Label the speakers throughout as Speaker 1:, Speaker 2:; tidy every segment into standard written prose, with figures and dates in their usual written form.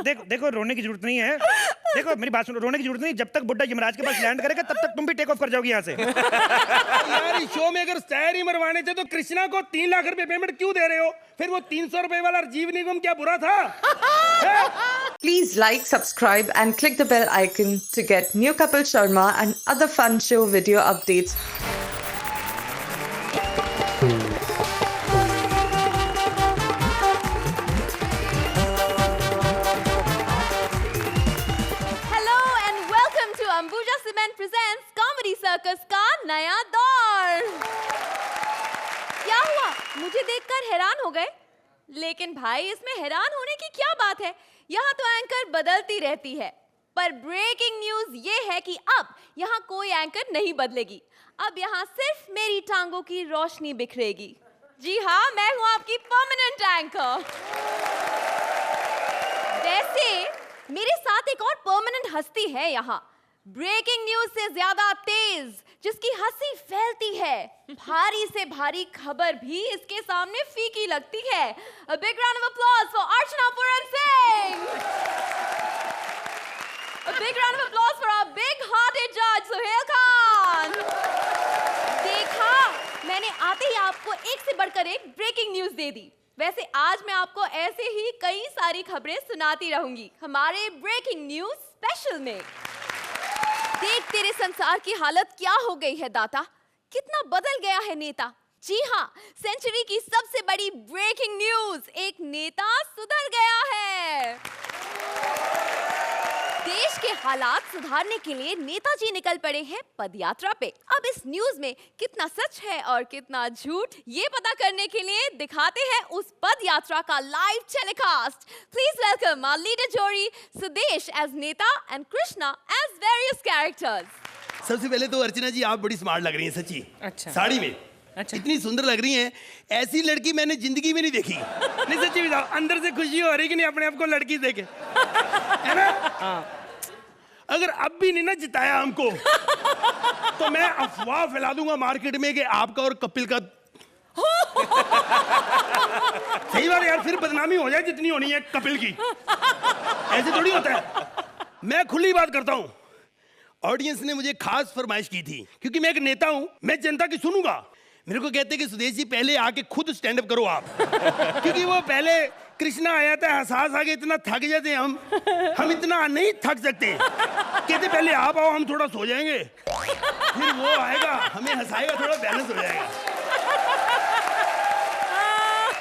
Speaker 1: देखो देखो रोने की जरूरत नहीं है। देखो मेरी बात सुनो, रोने की जरूरत नहीं। जब तक बुड्ढा यमराज के पास लैंड करेगा तब तक तुम भी टेक ऑफ कर जाओगी यहाँ से।
Speaker 2: यार इस शो में अगर शायर ही मरवाने थे तो कृष्णा को 3 लाख रुपए पेमेंट क्यों दे रहे हो? फिर वो 300 रुपए वाला जीव निगम क्या बुरा था?
Speaker 3: Please like, subscribe and click the bell icon to get new Kapil Sharma and other fun show video updates.
Speaker 4: Hello and welcome to Ambuja cement presents comedy circus का नया दौर। क्या हुआ, मुझे देखकर हैरान हो गए? लेकिन भाई इसमें हैरान होने की क्या बात है? यहाँ तो एंकर बदलती रहती है, पर ब्रेकिंग न्यूज ये है कि अब यहाँ कोई एंकर नहीं बदलेगी। अब यहाँ सिर्फ मेरी टांगों की रोशनी बिखरेगी। जी हाँ, मैं हूँ आपकी परमानेंट एंकर। वैसे मेरे साथ एक और परमानेंट हस्ती है यहाँ, ब्रेकिंग न्यूज से ज्यादा तेज, जिसकी हंसी फैलती है। भारी से भारी खबर भी इसके सामने फीकी लगती है। A big round of applause for Archana Puran Singh. A big round of applause for our big-hearted judge Sohail Khan. देखा, मैंने आते ही आपको एक से बढ़कर एक ब्रेकिंग न्यूज दे दी। वैसे आज मैं आपको ऐसे ही कई सारी खबरें सुनाती रहूंगी हमारे ब्रेकिंग न्यूज स्पेशल में। देख तेरे संसार की हालत क्या हो गई है दाता, कितना बदल गया है नेता। जी हाँ, सेंचुरी की सबसे बड़ी ब्रेकिंग न्यूज, एक नेता सुधर गया है। देश के हालात सुधारने के लिए नेताजी निकल पड़े हैं पदयात्रा पे। अब इस न्यूज में कितना सच है और कितना झूठ, ये पता करने के लिए दिखाते हैं उस पदयात्रा का live telecast. Please welcome our leader जोड़ी सुदेश एज नेता and Krishna as various characters.
Speaker 2: सबसे पहले तो अर्चना जी आप बड़ी स्मार्ट लग रही हैं सच्ची।
Speaker 5: अच्छा।
Speaker 2: साड़ी में
Speaker 5: अच्छा।
Speaker 2: इतनी सुंदर लग रही हैं, ऐसी लड़की मैंने जिंदगी में नहीं देखी। नहीं सच्ची बताओ, अंदर से खुशी हो रही कि नहीं अपने आप को लड़की देखे, है ना?
Speaker 5: हाँ।
Speaker 2: अगर अब भी नहीं ना जिताया हमको तो मैं अफवाह फैला दूंगा मार्केट में कि आपका और कपिल का सही बात है यार, फिर बदनामी हो जाए जितनी होनी है कपिल की। ऐसे थोड़ी होता है। मैं खुली बात करता हूं, ऑडियंस ने मुझे खास फरमाइश की थी, क्योंकि मैं एक नेता हूं, मैं जनता की सुनूंगा। मेरे को कहते कि सुदेश जी पहले आके खुद स्टैंड अप करो आप, क्योंकि वो पहले कृष्णा आया था, हंसास आगे इतना थक जाते हैं हम इतना नहीं थक सकते। कहते पहले आप आओ, हम थोड़ा सो जाएंगे, फिर वो आएगा हमें हंसाएगा, थोड़ा बैलेंस हो जाएगा।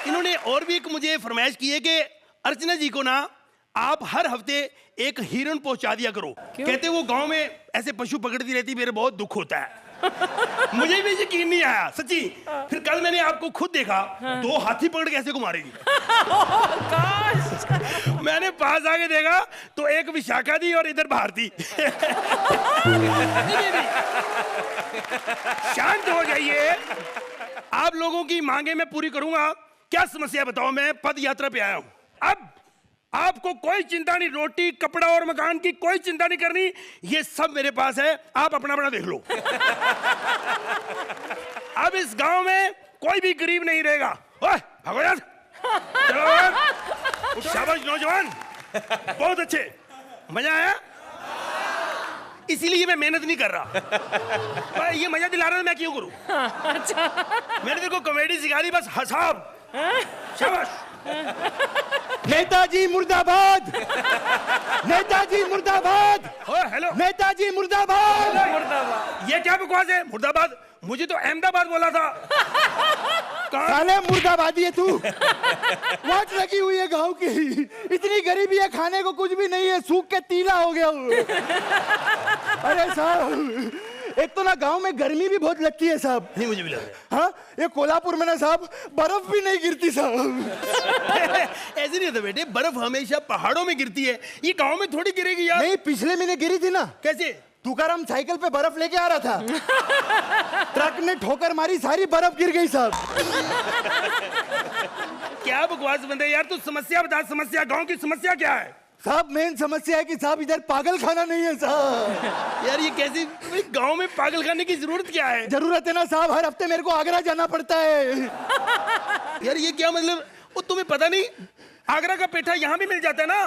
Speaker 2: इन्होंने और भी एक मुझे फरमाइश की है कि अर्चना जी को ना आप हर हफ्ते एक हिरन पहुंचा दिया करो। कहते वो गांव में ऐसे पशु पकड़ती रहती, मेरे बहुत दुख होता है। मुझे भी यकीन नहीं आया सच्ची। फिर कल मैंने आपको खुद देखा, 2 हाथी पकड़ के ऐसे घुमा रही थी। मैंने पास आके देखा तो एक विशाखा थी और इधर भारती। शांत हो जाइए, आप लोगों की मांगे मैं पूरी करूंगा। क्या समस्या बताओ, मैं पद यात्रा पे आया हूं। अब आपको कोई चिंता नहीं, रोटी कपड़ा और मकान की कोई चिंता नहीं करनी, ये सब मेरे पास है, आप अपना अपना देख लो। अब इस गांव में कोई भी गरीब नहीं रहेगा। ओए भागो यार, चलो शाबाश नौजवान, बहुत अच्छे, मजा आया। इसीलिए मैं मेहनत नहीं कर रहा, ये मजा दिला रहा है, मैं क्यों करूं? मैंने तेरे को कॉमेडी सिखा दी, बस हंसाब। शाबाश।
Speaker 6: नेताजी मुर्दाबाद, नेताजी मुर्दाबाद,
Speaker 2: हेलो
Speaker 6: नेताजी मुर्दाबाद।
Speaker 2: ये क्या बकवास है? मुर्दाबाद? मुझे तो अहमदाबाद बोला था।
Speaker 6: साले मुर्दाबादी है तू। वाट लगी हुई है गांव की, इतनी गरीबी है, खाने को कुछ भी नहीं है, सूख के तीला हो गया हूँ। अरे साहब, एक तो ना गांव में गर्मी भी बहुत लगती है साहब।
Speaker 2: नहीं मुझे भी लग रहा
Speaker 6: हाँ, ये कोल्हापुर में ना साहब बर्फ भी नहीं गिरती साहब।
Speaker 2: है। ऐसे नहीं होता बेटे, बर्फ हमेशा पहाड़ों में गिरती है, ये गांव में थोड़ी गिरेगी यार।
Speaker 6: नहीं, पिछले महीने गिरी थी ना।
Speaker 2: कैसे?
Speaker 6: तुकाराम साइकिल पे बर्फ लेके आ रहा था, ट्रक ने ठोकर मारी, सारी बर्फ गिर गई साहब।
Speaker 2: क्या बकवास बंदे यार, तू समस्या बता, समस्या, गांव की समस्या क्या है?
Speaker 6: साहब मेन समस्या है कि साहब इधर पागल खाना नहीं है साहब।
Speaker 2: यार ये कैसी, गांव में पागल खाने की जरूरत क्या है?
Speaker 6: जरूरत है ना साहब, हर हफ्ते मेरे को आगरा जाना पड़ता है।
Speaker 2: यार ये क्या मतलब, वो तुम्हें पता नहीं आगरा का पेठा यहाँ भी मिल जाता है ना।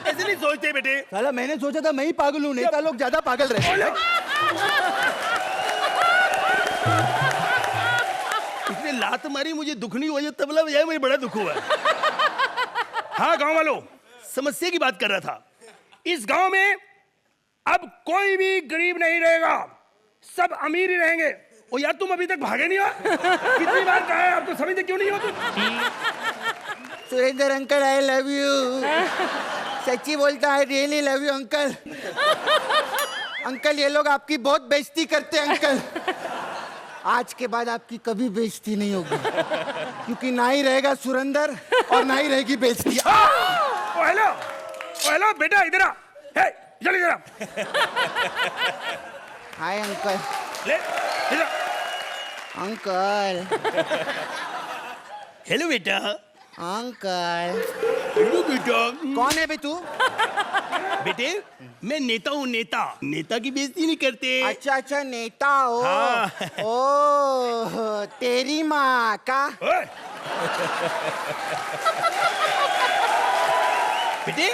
Speaker 2: ऐसे नहीं सोचते बेटे।
Speaker 6: साला मैंने सोचा था मैं ही पागल हूँ, नेता लोग ज्यादा पागल रहते हैं।
Speaker 2: इसने लात मारी, मुझे दुख नहीं हुआ, ये तबला बजाया मुझे बड़ा दुख हुआ। हाँ गांव वालों, समस्या की बात कर रहा था। इस गांव में अब कोई भी गरीब नहीं रहेगा, सब अमीर ही रहेंगे। ओ यार तुम अभी तक भागे नहीं हो? कितनी बार कहा है आपको, समझते क्यों नहीं हो तुम?
Speaker 6: Surendra uncle I love you. सच्ची बोलता है, really love you uncle. Uncle ये लोग आपकी बहुत बेइज्जती करते हैं अंकल। आज के बाद आपकी कभी बेइज्जती नहीं होगी, क्योंकि ना ही रहेगा सुरेंद्र और ना ही रहेगी बेइज्जती।
Speaker 2: ओ हेलो बेटा, इधर आ। हे चल इधर आ।
Speaker 6: Hi uncle.
Speaker 2: ले इधर।
Speaker 6: अंकल।
Speaker 2: हेलो बेटा।
Speaker 6: अंकल।
Speaker 2: हेलो बेटा।
Speaker 6: कौन है बे तू?
Speaker 2: बेटे मैं नेता हूँ, नेता। नेता की बेइज्जती नहीं करते।
Speaker 6: अच्छा अच्छा, नेता हो।
Speaker 2: हाँ।
Speaker 6: ओ तेरी माँ का।
Speaker 2: ओए। बेटे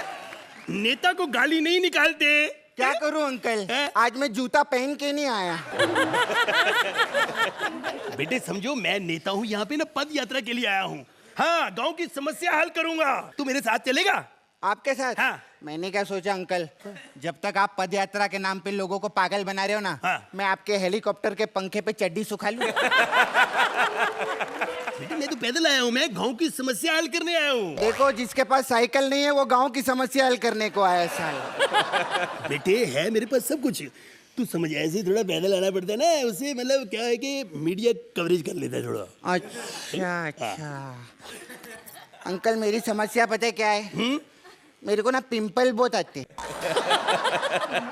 Speaker 2: नेता को गाली नहीं निकालते।
Speaker 6: क्या करूं अंकल, आज मैं जूता पहन के नहीं आया।
Speaker 2: बेटे समझो, मैं नेता हूँ, यहाँ पे ना पद यात्रा के लिए आया हूँ। हाँ, गांव की समस्या हल करूंगा। तू मेरे साथ चलेगा?
Speaker 6: आपके साथ?
Speaker 2: हाँ।
Speaker 6: मैंने क्या सोचा अंकल, जब तक आप पद यात्रा के नाम पे लोगों को पागल बना रहे हो ना,
Speaker 2: हाँ।
Speaker 6: मैं आपके हेलीकॉप्टर के पंखे पे चड्डी सुखा लूं।
Speaker 2: बेटे मैं तो पैदल आया हूँ, मैं गांव की समस्या हल करने आया हूँ।
Speaker 6: देखो, जिसके पास साइकिल नहीं है वो गांव की समस्या हल करने को आया साल।
Speaker 2: बेटे है मेरे पास सब कुछ। तू समझ, ऐसे थोड़ा पैदल आना पड़ता है ना, उससे मतलब क्या है कि मीडिया कवरेज कर लेता है थोड़ा।
Speaker 6: अच्छा अच्छा। अंकल मेरी समस्या पता है क्या है? मेरे को ना पिंपल बहुत आते।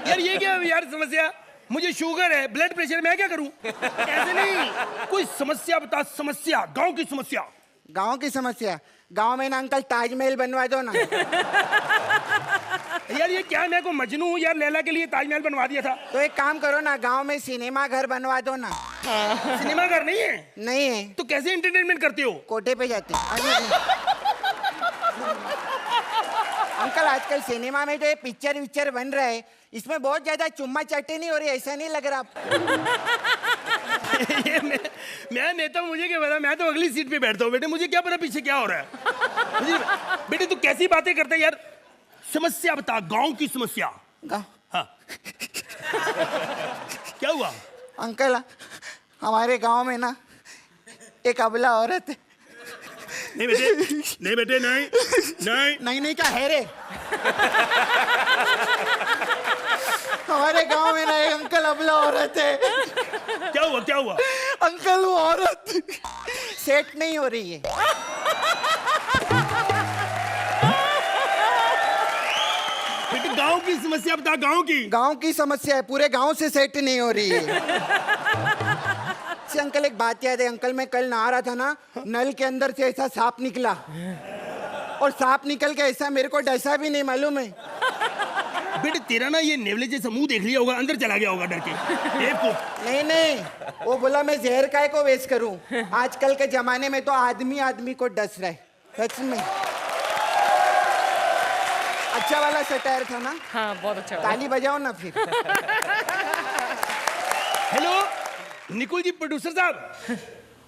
Speaker 2: यार ये क्या यार समस्या? मुझे शुगर है, ब्लड प्रेशर, मैं क्या करूं? ऐसे नहीं, कोई समस्या बता। समस्या, गांव की समस्या।
Speaker 6: गांव की समस्या? गांव में ना अंकल ताजमहल बनवा दो ना।
Speaker 2: यार ये क्या, मैं को मजनू हूँ यार, लैला के लिए ताजमहल बनवा दिया था।
Speaker 6: तो एक काम करो ना, गांव में सिनेमा घर बनवा दो ना।
Speaker 2: सिनेमा घर नहीं है?
Speaker 6: नहीं है।
Speaker 2: तो कैसे एंटरटेनमेंट करते हो?
Speaker 6: कोटे पे जाते। अंकल आजकल सिनेमा में जो ये पिक्चर बन रहा है, इसमें बहुत ज्यादा चुम्मा चाटी नहीं हो रही, ऐसा नहीं लग रहा आपको?
Speaker 2: ये मैं नेता हूँ, मुझे क्या पता, मैं तो अगली सीट पे बैठता हूँ। बेटे मुझे क्या पता पीछे क्या हो रहा है। बेटे तू कैसी बातें करता है यार? समस्या बता, गांव की समस्या। हाँ। क्या हुआ?
Speaker 6: अंकल हमारे गांव में ना एक अबला औरत है।
Speaker 2: नहीं बेटे, नहीं बेटे, नहीं नहीं
Speaker 6: नहीं नहीं क्या है रे? हमारे गांव में ना एक अंकल अबला औरत है।
Speaker 2: क्या हुआ, क्या हुआ?
Speaker 6: अंकल वो औरत सेट नहीं हो रही है।
Speaker 2: बेटे गांव की समस्या बता, गांव की।
Speaker 6: गांव की समस्या है, पूरे गांव से सेट नहीं हो रही है। अंकल एक बात याद है? अंकल मैं कल नहा रहा था ना, नल के अंदर से ऐसा सांप निकला, और सांप निकल के ऐसा मेरे को डसा भी नहीं, मालूम है?
Speaker 2: बेटे तेरा ना ये नेवले जैसा मुंह देख लिया होगा, अंदर चला गया होगा डर के।
Speaker 6: नहीं नहीं, वो बोला मैं जहर काय को वेस्ट करूं। आजकल के जमाने में तो आदमी आदमी को डस रहा है, सच में। अच्छा वाला सटायर था ना?
Speaker 5: हाँ बहुत अच्छा।
Speaker 6: ताली बजाओ ना फिर।
Speaker 2: हेलो निकुल जी, प्रोड्यूसर साहब।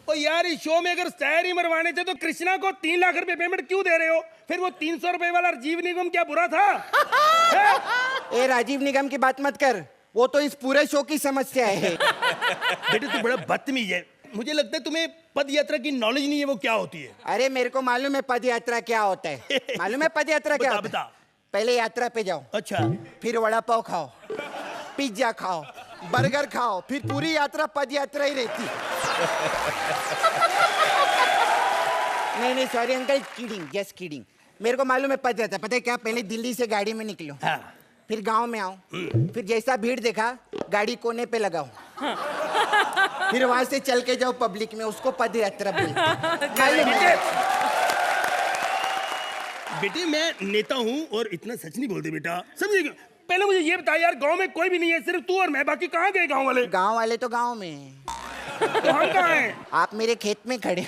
Speaker 2: ओ यार इस शो में अगर शायर ही मरवाने थे तो कृष्णा को 3 लाख रुपए पेमेंट क्यों दे रहे हो? फिर वो 300 रुपए वाला राजीव निगम क्या बुरा था?
Speaker 6: ए राजीव निगम की बात मत कर, वो तो इस पूरे शो की समस्या है।
Speaker 2: बेटे तू बड़ा बदतमीज है। मुझे लगता है तुम्हें पद यात्रा की नॉलेज नहीं है, वो क्या होती है?
Speaker 6: अरे मेरे को मालूम है पद यात्रा क्या होता है। मालूम है पद यात्रा क्या होता है? पहले यात्रा पे जाओ, अच्छा, फिर वड़ा पाव खाओ, पिज्जा खाओ, बर्गर खाओ, फिर पूरी यात्रा पद यात्रा ही रहती। नहीं नहीं sorry uncle, kidding, just kidding. मेरे को मालूम है पद यात्रा। पता है क्या? पहले दिल्ली से गाड़ी में निकलो,
Speaker 2: हाँ।
Speaker 6: फिर गांव में आओ, फिर जैसा भीड़ देखा गाड़ी कोने पे लगाओ, फिर वहां से चल के जाओ पब्लिक में, उसको पद यात्रा बोलते।
Speaker 2: बेटे मैं नेता हूँ और इतना सच नहीं बोलते बेटा, समझिएगा। पहले मुझे ये बता यार, गांव में कोई भी नहीं है, सिर्फ तू और मैं, बाकी कहाँ गए गांव वाले?
Speaker 6: गांव वाले तो गांव में हैं।
Speaker 2: तो हम कहाँ हैं?
Speaker 6: आप मेरे खेत में खड़े।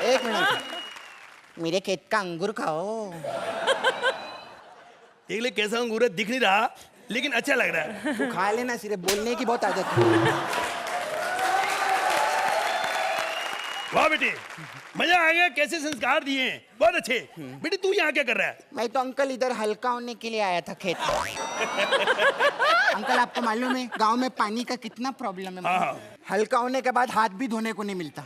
Speaker 6: एक मिनट,
Speaker 5: मेरे खेत का अंगूर खाओ।
Speaker 2: देख ले कैसा अंगूर है, दिख नहीं रहा लेकिन अच्छा लग रहा है।
Speaker 5: तू खा लेना, सिर्फ बोलने की बहुत आदत है।
Speaker 2: वाह बेटे, मजा आ गया, कैसे संस्कार दिए हैं, बहुत अच्छे। बेटे तू यहाँ क्या कर रहा है?
Speaker 5: मैं तो अंकल इधर हल्का होने के लिए आया था खेत में। अंकल आपको मालूम है गांव में पानी का कितना प्रॉब्लम है?
Speaker 2: हाँ।
Speaker 5: हल्का होने के बाद हाथ भी धोने को नहीं मिलता।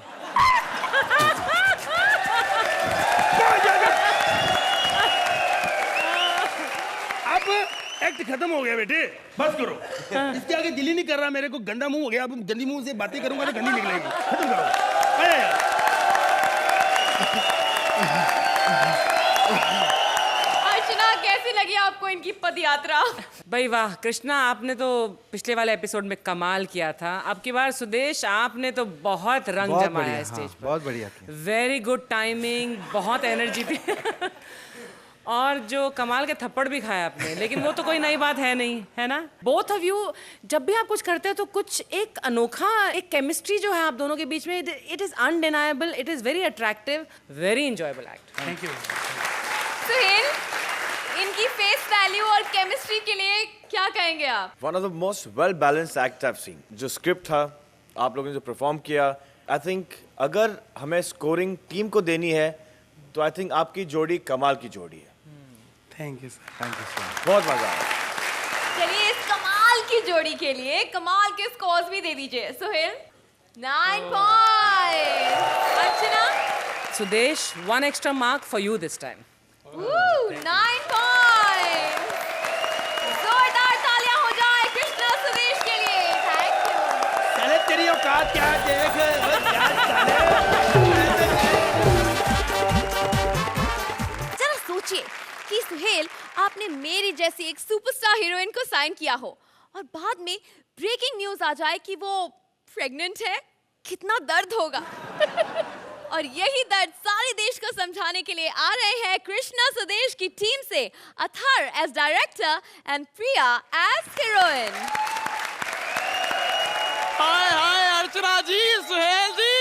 Speaker 2: अब एक्ट खत्म हो गया बेटे, बस करो। इसके आगे दिल ही नहीं कर रहा मेरे को, गंदा मुंह हो गया। अब गंदी मुंह से बातें करूंगा तो गंदी निकलेगी। खत्म करो।
Speaker 4: अर्चना, कैसी लगी आपको इनकी पद यात्रा?
Speaker 7: भाई वाह कृष्णा, आपने तो पिछले वाले एपिसोड में कमाल किया था। अब की बार सुदेश आपने तो बहुत रंग
Speaker 6: बहुत
Speaker 7: जमाया
Speaker 6: बढ़िया,
Speaker 7: स्टेज
Speaker 6: हाँ,
Speaker 7: पर।
Speaker 6: बहुत बढ़िया किया।
Speaker 7: वेरी गुड टाइमिंग, बहुत एनर्जी थी। और जो कमाल के थप्पड़ भी खाए आपने, लेकिन वो तो कोई नई बात है नहीं, है ना? बोथ ऑफ यू जब भी आप कुछ करते हो तो कुछ एक अनोखा एक केमिस्ट्री जो है आप दोनों के बीच में, it is undeniable, it is very attractive, very enjoyable act.
Speaker 2: Thank you.
Speaker 4: Suhail, इनकी फेस वैल्यू और केमिस्ट्री के लिए क्या कहेंगे आप?
Speaker 8: One of the most well balanced act I have seen. जो स्क्रिप्ट था, आप लोगों ने जो परफॉर्म किया, आई थिंक अगर हमें स्कोरिंग टीम को देनी है तो आई थिंक आपकी जोड़ी कमाल की जोड़ी है।
Speaker 2: Thank you sir.
Speaker 6: Thank you so much.
Speaker 8: बहुत मजा आया।
Speaker 4: चलिए, इस कमाल की जोड़ी के लिए कमाल के स्कोर्स भी दे दीजिए। Suhel 9 point, Archana
Speaker 7: Sudesh 1 extra mark for you this time.
Speaker 4: 9 point. जोरदार तालियां हो जाए कृष्णा सुदेश के लिए। Thank you.
Speaker 2: साले तेरी औकात क्या है, देख
Speaker 4: जरा सोचिए कि सुहेल, आपने मेरी जैसी एक सुपरस्टार हीरोइन को साइन किया हो और बाद में ब्रेकिंग न्यूज आ जाए कि वो प्रेग्नेंट है, कितना दर्द होगा। और यही दर्द सारे देश को समझाने के लिए आ रहे हैं कृष्णा सुदेश की टीम से Athar as director and Priya as heroine.
Speaker 9: Hi hi Archana ji, Suhail ji,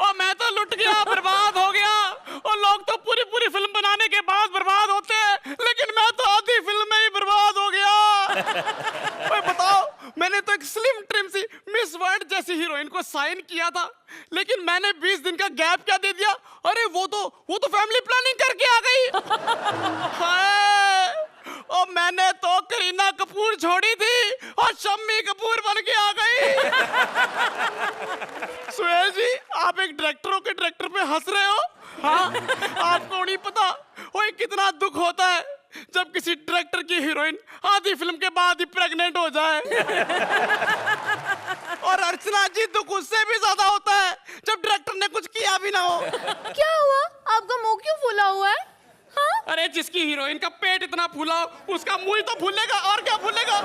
Speaker 9: और मैं तो लुट गया, बर्बाद हो गया। और लोग तो पूरी पूरी फिल्म बनाने के बाद बर्बाद होते हैं, लेकिन मैं तो आधी फिल्म में ही बर्बाद हो गया। ओए बताओ, मैंने तो एक स्लिम ट्रिम सी मिस वर्ल्ड जैसी हीरोइन को साइन किया था, लेकिन मैंने 20 दिन का गैप क्या दे दिया। अरे वो तो फैमिली प्लानिंग करके आ गई। हाय, और मैंने तो करीना कपूर छोड़ी थी और शम्मी कपूर बन के आ गई। सुहेल जी, आप एक डायरेक्टर के डायरेक्टर पे हंस रहे हो? हाँ, आपको नहीं पता ओए कितना दुख होता है जब किसी डायरेक्टर की हीरोइन आधी फिल्म के बाद ही प्रेग्नेंट हो जाए। और अर्चना जी, दुख उससे भी ज्यादा होता है जब डायरेक्टर ने कुछ किया भी ना हो।
Speaker 4: क्या हुआ? आपका मुंह क्यों फूला हुआ है? हाँ?
Speaker 9: अरे जिसकी हीरोइन का पेट इतना फूला हो, उसका मुंह ही तो फूलेगा, और क्या फूलेगा।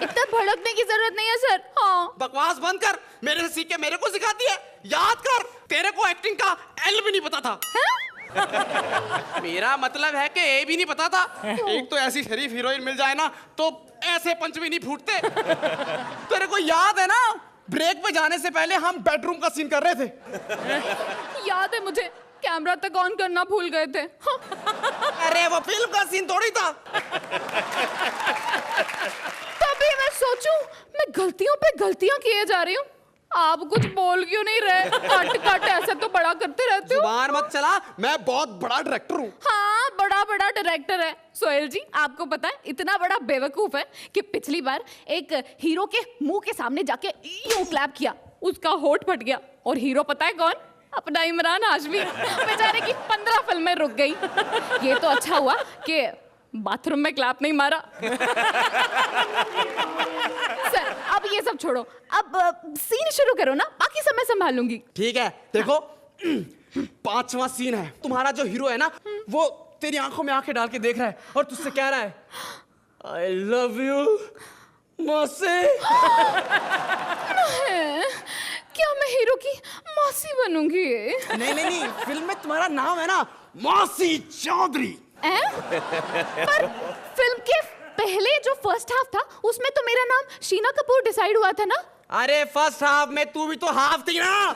Speaker 4: इतना भड़कने की जरूरत नहीं है सर। हाँ।
Speaker 9: बकवास बंद कर, मेरे से सीख के मेरे को सिखाती है। याद कर, तेरे को एक्टिंग का एल भी नहीं पता था। मेरा मतलब है कि ए भी नहीं पता था। एक तो ऐसी शरीफ हीरोइन मिल जाए ना तो ऐसे पंच भी नहीं फूटते। तेरे को याद है ना, ब्रेक पे जाने से पहले हम बेडरूम का सीन कर रहे थे।
Speaker 4: याद है मुझे, कैमरा तक ऑन करना भूल गए थे।
Speaker 9: अरे वो फिल्म का सीन थोड़ी था।
Speaker 4: तभी मैं सोचूं, मैं गलतियों पे गलतियां किए जा रही हूँ। आप कुछ बोल क्यों नहीं रहे? कट कट ऐसे तो बड़ा करते रहते हो।
Speaker 9: जुबान मत चला, मैं बहुत बड़ा डायरेक्टर हूँ।
Speaker 4: हाँ, बड़ा बड़ा डायरेक्टर है। सोहेल जी, आपको पता है इतना बड़ा बेवकूफ है कि पिछली बार एक हीरो के मुंह के सामने जाके यूं क्लैप किया, उसका होठ फट गया। और हीरो पता है कौन? अपना इमरान हाशमी। बेचारे की 15 फिल्में रुक गई। ये तो अच्छा हुआ कि बाथरूम में क्लैप नहीं मारा। सर, अब ये सब छोड़ो, अब सीन शुरू करो ना, बाकी सब मैं संभालूंगी।
Speaker 9: ठीक है, देखो 5वां सीन है। तुम्हारा जो हीरो है ना, वो तेरी आंखों में आंखें डाल के देख रहा है और तुझसे कह रहा है, I love you, मौसी।
Speaker 4: क्या मैं हीरो की मौसी बनूंगी?
Speaker 9: नहीं, फिल्म में तुम्हारा नाम है ना मौसी चौधरी।
Speaker 4: पर फिल्म के पहले जो फर्स्ट हाफ था उसमें तो मेरा नाम शीना कपूर डिसाइड हुआ था ना।
Speaker 9: अरे फर्स्ट हाफ में तू भी तो हाफ थी ना।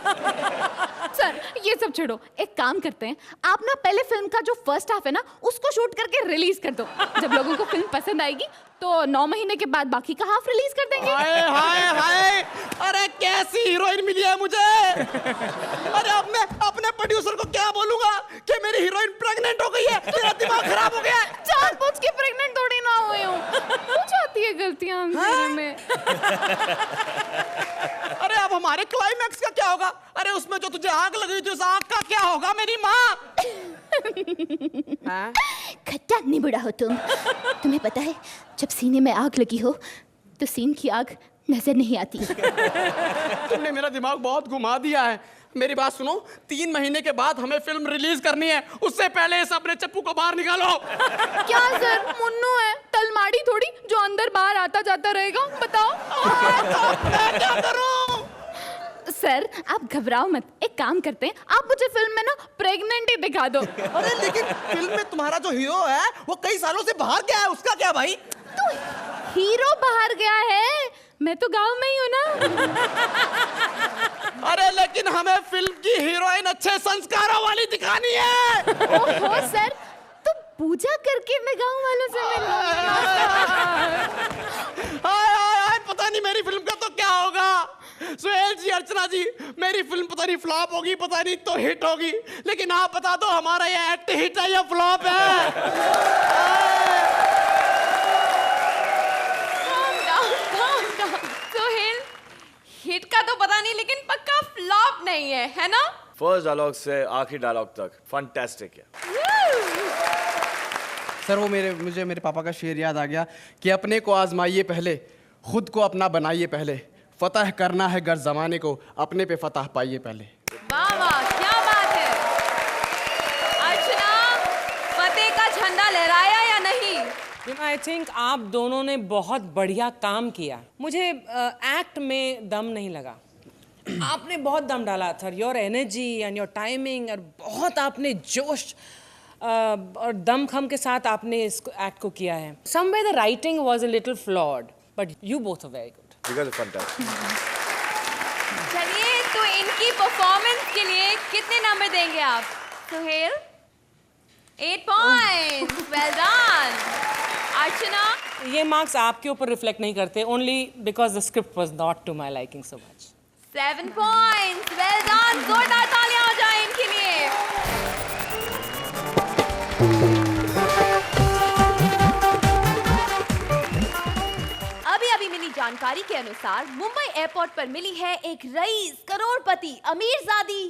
Speaker 4: सर ये सब छोड़ो, एक काम करते हैं, आप ना पहले फिल्म का जो फर्स्ट हाफ है ना उसको शूट करके रिलीज कर दो। जब लोगों को फिल्म पसंद आएगी तो 9 महीने के बाद बाकी का हाफ रिलीज कर देंगे।
Speaker 9: हाय हाय हाय, अरे कैसी हीरोइन मिली है मुझे। अरे अब मैं अपने प्रोड्यूसर को क्या बोलूंगा कि मेरी हीरोइन प्रेग्नेंट हो गई है, तेरा दिमाग खराब हो गया है।
Speaker 4: जानबूझ के प्रेग्नेंट थोड़ी ना हुई हूँ, हो जाती है गलतियां में।
Speaker 9: अरे अब हमारे क्लाइमैक्स का क्या होगा? अरे उसमें जो तुझे आग लगी थी उस आग का क्या होगा मेरी माँ?
Speaker 4: खट्टा नहीं बुरा हो तुम। तुम्हें पता है जब सीने में आग लगी हो तो सीन की आग नजर नहीं आती।
Speaker 9: तुमने मेरा दिमाग बहुत घुमा दिया है। मेरी बात सुनो, 3 महीने के बाद हमें फिल्म रिलीज करनी है, उससे पहले इस अपने चप्पू को बाहर निकालो।
Speaker 4: क्या सर, मुन्नू है, तलमाड़ी थोड़ी जो अंदर बाहर आता जाता रहेगा, बताओ।
Speaker 9: मैं क्या करूं?
Speaker 4: सर आप घबराओ मत, एक काम करते हैं, आप मुझे फिल्म में ना प्रेग्नेंट ही दिखा दो।
Speaker 9: अरे लेकिन फिल्म में तुम्हारा जो हीरो है वो कई सालों से बाहर गया है, उसका क्या भाई?
Speaker 4: तो हीरो बाहर गया है, मैं तो गांव में ही हूँ ना।
Speaker 9: अरे लेकिन हमें फिल्म की हीरोइन अच्छे संस्कारों वाली दिखानी है।
Speaker 4: ओहो सर, तो पूजा करके मैं गांव वालों से
Speaker 9: हाय हाय हाय, पता नहीं मेरी फिल्म का तो क्या होगा। सुहेल जी, अर्चना जी, मेरी फिल्म पता नहीं फ्लॉप होगी, पता नहीं तो हिट होगी, लेकिन आप बता दो हमारा ये एक्ट हिट है या फ्लॉप है?
Speaker 4: सुहेल, हिट का तो पता नहीं लेकिन पक्का फ्लॉप नहीं है, है ना?
Speaker 8: फर्स्ट डायलॉग से आखिरी डायलॉग तक फैंटास्टिक है।
Speaker 9: सर वो मुझे मेरे पापा का शेर याद आ गया कि अपने को आजमाइए पहले, खुद को अपना बनाइए पहले, फतह करना है गर जमाने को, अपने पे फतह पाइए पहले।
Speaker 4: वाह वाह, क्या बात है। अर्चना, फतेह का झंडा लहराया या नहीं?
Speaker 7: आई थिंक आप दोनों ने बहुत बढ़िया काम किया। मुझे एक्ट में दम नहीं लगा। आपने बहुत दम डाला था, your energy and your timing, और बहुत आपने जोश और दमखम के साथ आपने इस एक्ट को किया है। Somewhere the writing was a little flawed, but you both are very good.
Speaker 8: You guys are fantastic.
Speaker 4: चलिए, तो इनकी परफॉर्मेंस के लिए कितने नंबर देंगे आप? Suhail 8 points, well done. अर्चना,
Speaker 7: ये मार्क्स आपके ऊपर रिफ्लेक्ट नहीं करते, only because the script was not to my liking so much.
Speaker 4: 7 points, well done. जोरदार तालियां हो जाए इनके लिए। अभी मिली जानकारी के अनुसार मुंबई एयरपोर्ट पर मिली है एक रईस, करोड़पति, अमीरजादी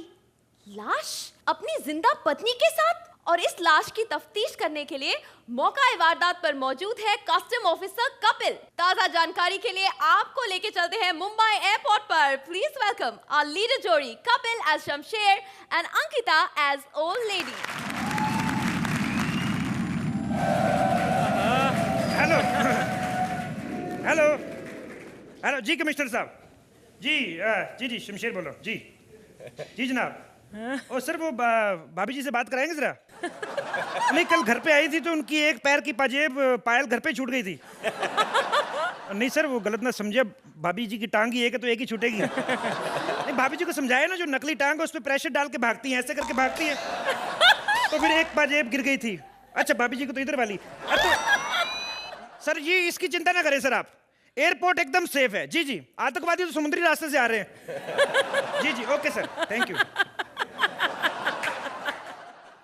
Speaker 4: लाश अपनी जिंदा पत्नी के साथ, और इस लाश की तफ्तीश करने के लिए मौका वारदात पर मौजूद है कस्टम ऑफिसर कपिल। ताजा जानकारी के लिए आपको लेके चलते हैं मुंबई एयरपोर्ट पर। प्लीज वेलकम आवर लीडर जोड़ी, Kapil as Shamsher and Ankita as old lady.
Speaker 1: Hello hello hello ji, commissioner साहब जी, जी जी शमशेर बोलो जी। जी जनाब। ओ सर, वो भाभी जी से बात कराएंगे जरा? नहीं, कल घर पे आई थी तो उनकी एक पैर की पाजेब पायल घर पे छूट गई थी। नहीं सर, वो गलत ना समझे, भाभी जी की टांग ही एक है तो एक ही छूटेगी। नहीं, भाभी जी को समझाया ना, जो नकली टांग है उस पर प्रेशर डाल के भागती हैं, ऐसे करके भागती हैं, तो फिर एक पाजेब गिर गई थी। अच्छा, भाभी जी को तो इधर वाली। तो सर जी, इसकी चिंता ना करें सर आप, एयरपोर्ट एकदम सेफ है। जी जी, आतंकवादी तो समुद्री रास्ते से आ रहे हैं। जी जी, ओके सर, थैंक यू।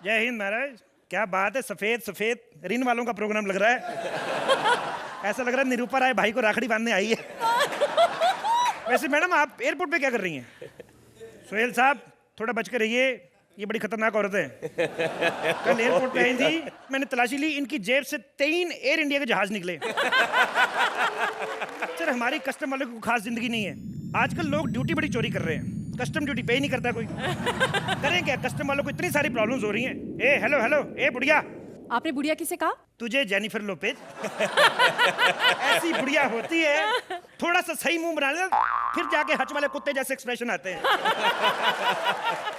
Speaker 1: जय हिंद महाराज। क्या बात है, सफेद सफेद रिन वालों का प्रोग्राम लग रहा है। ऐसा लग रहा है निरूपा राय भाई को राखड़ी बांधने आई है। वैसे मैडम, आप एयरपोर्ट पे क्या कर रही हैं? सुहेल साहब, थोड़ा बच कर रहिए, ये बड़ी खतरनाक औरत है। कल एयरपोर्ट पे आई थी, मैंने तलाशी ली, इनकी जेब से 3 एयर इंडिया के जहाज निकले। सर, हमारी कस्टम वालों को खास जिंदगी नहीं है। आजकल लोग ड्यूटी बड़ी चोरी कर रहे हैं, कस्टम ड्यूटी पे ही नहीं करता कोई। करें क्या, कस्टम वालों को इतनी सारी प्रॉब्लम्स हो रही हैं। ए हेलो हेलो, ए बुढ़िया।
Speaker 4: आपने बुढ़िया किसे कहा?
Speaker 1: तुझे जेनिफर लोपेज। ऐसी बुढ़िया होती है, थोड़ा सा सही मुंह बना ले, फिर जाके हच वाले कुत्ते जैसे एक्सप्रेशन आते हैं।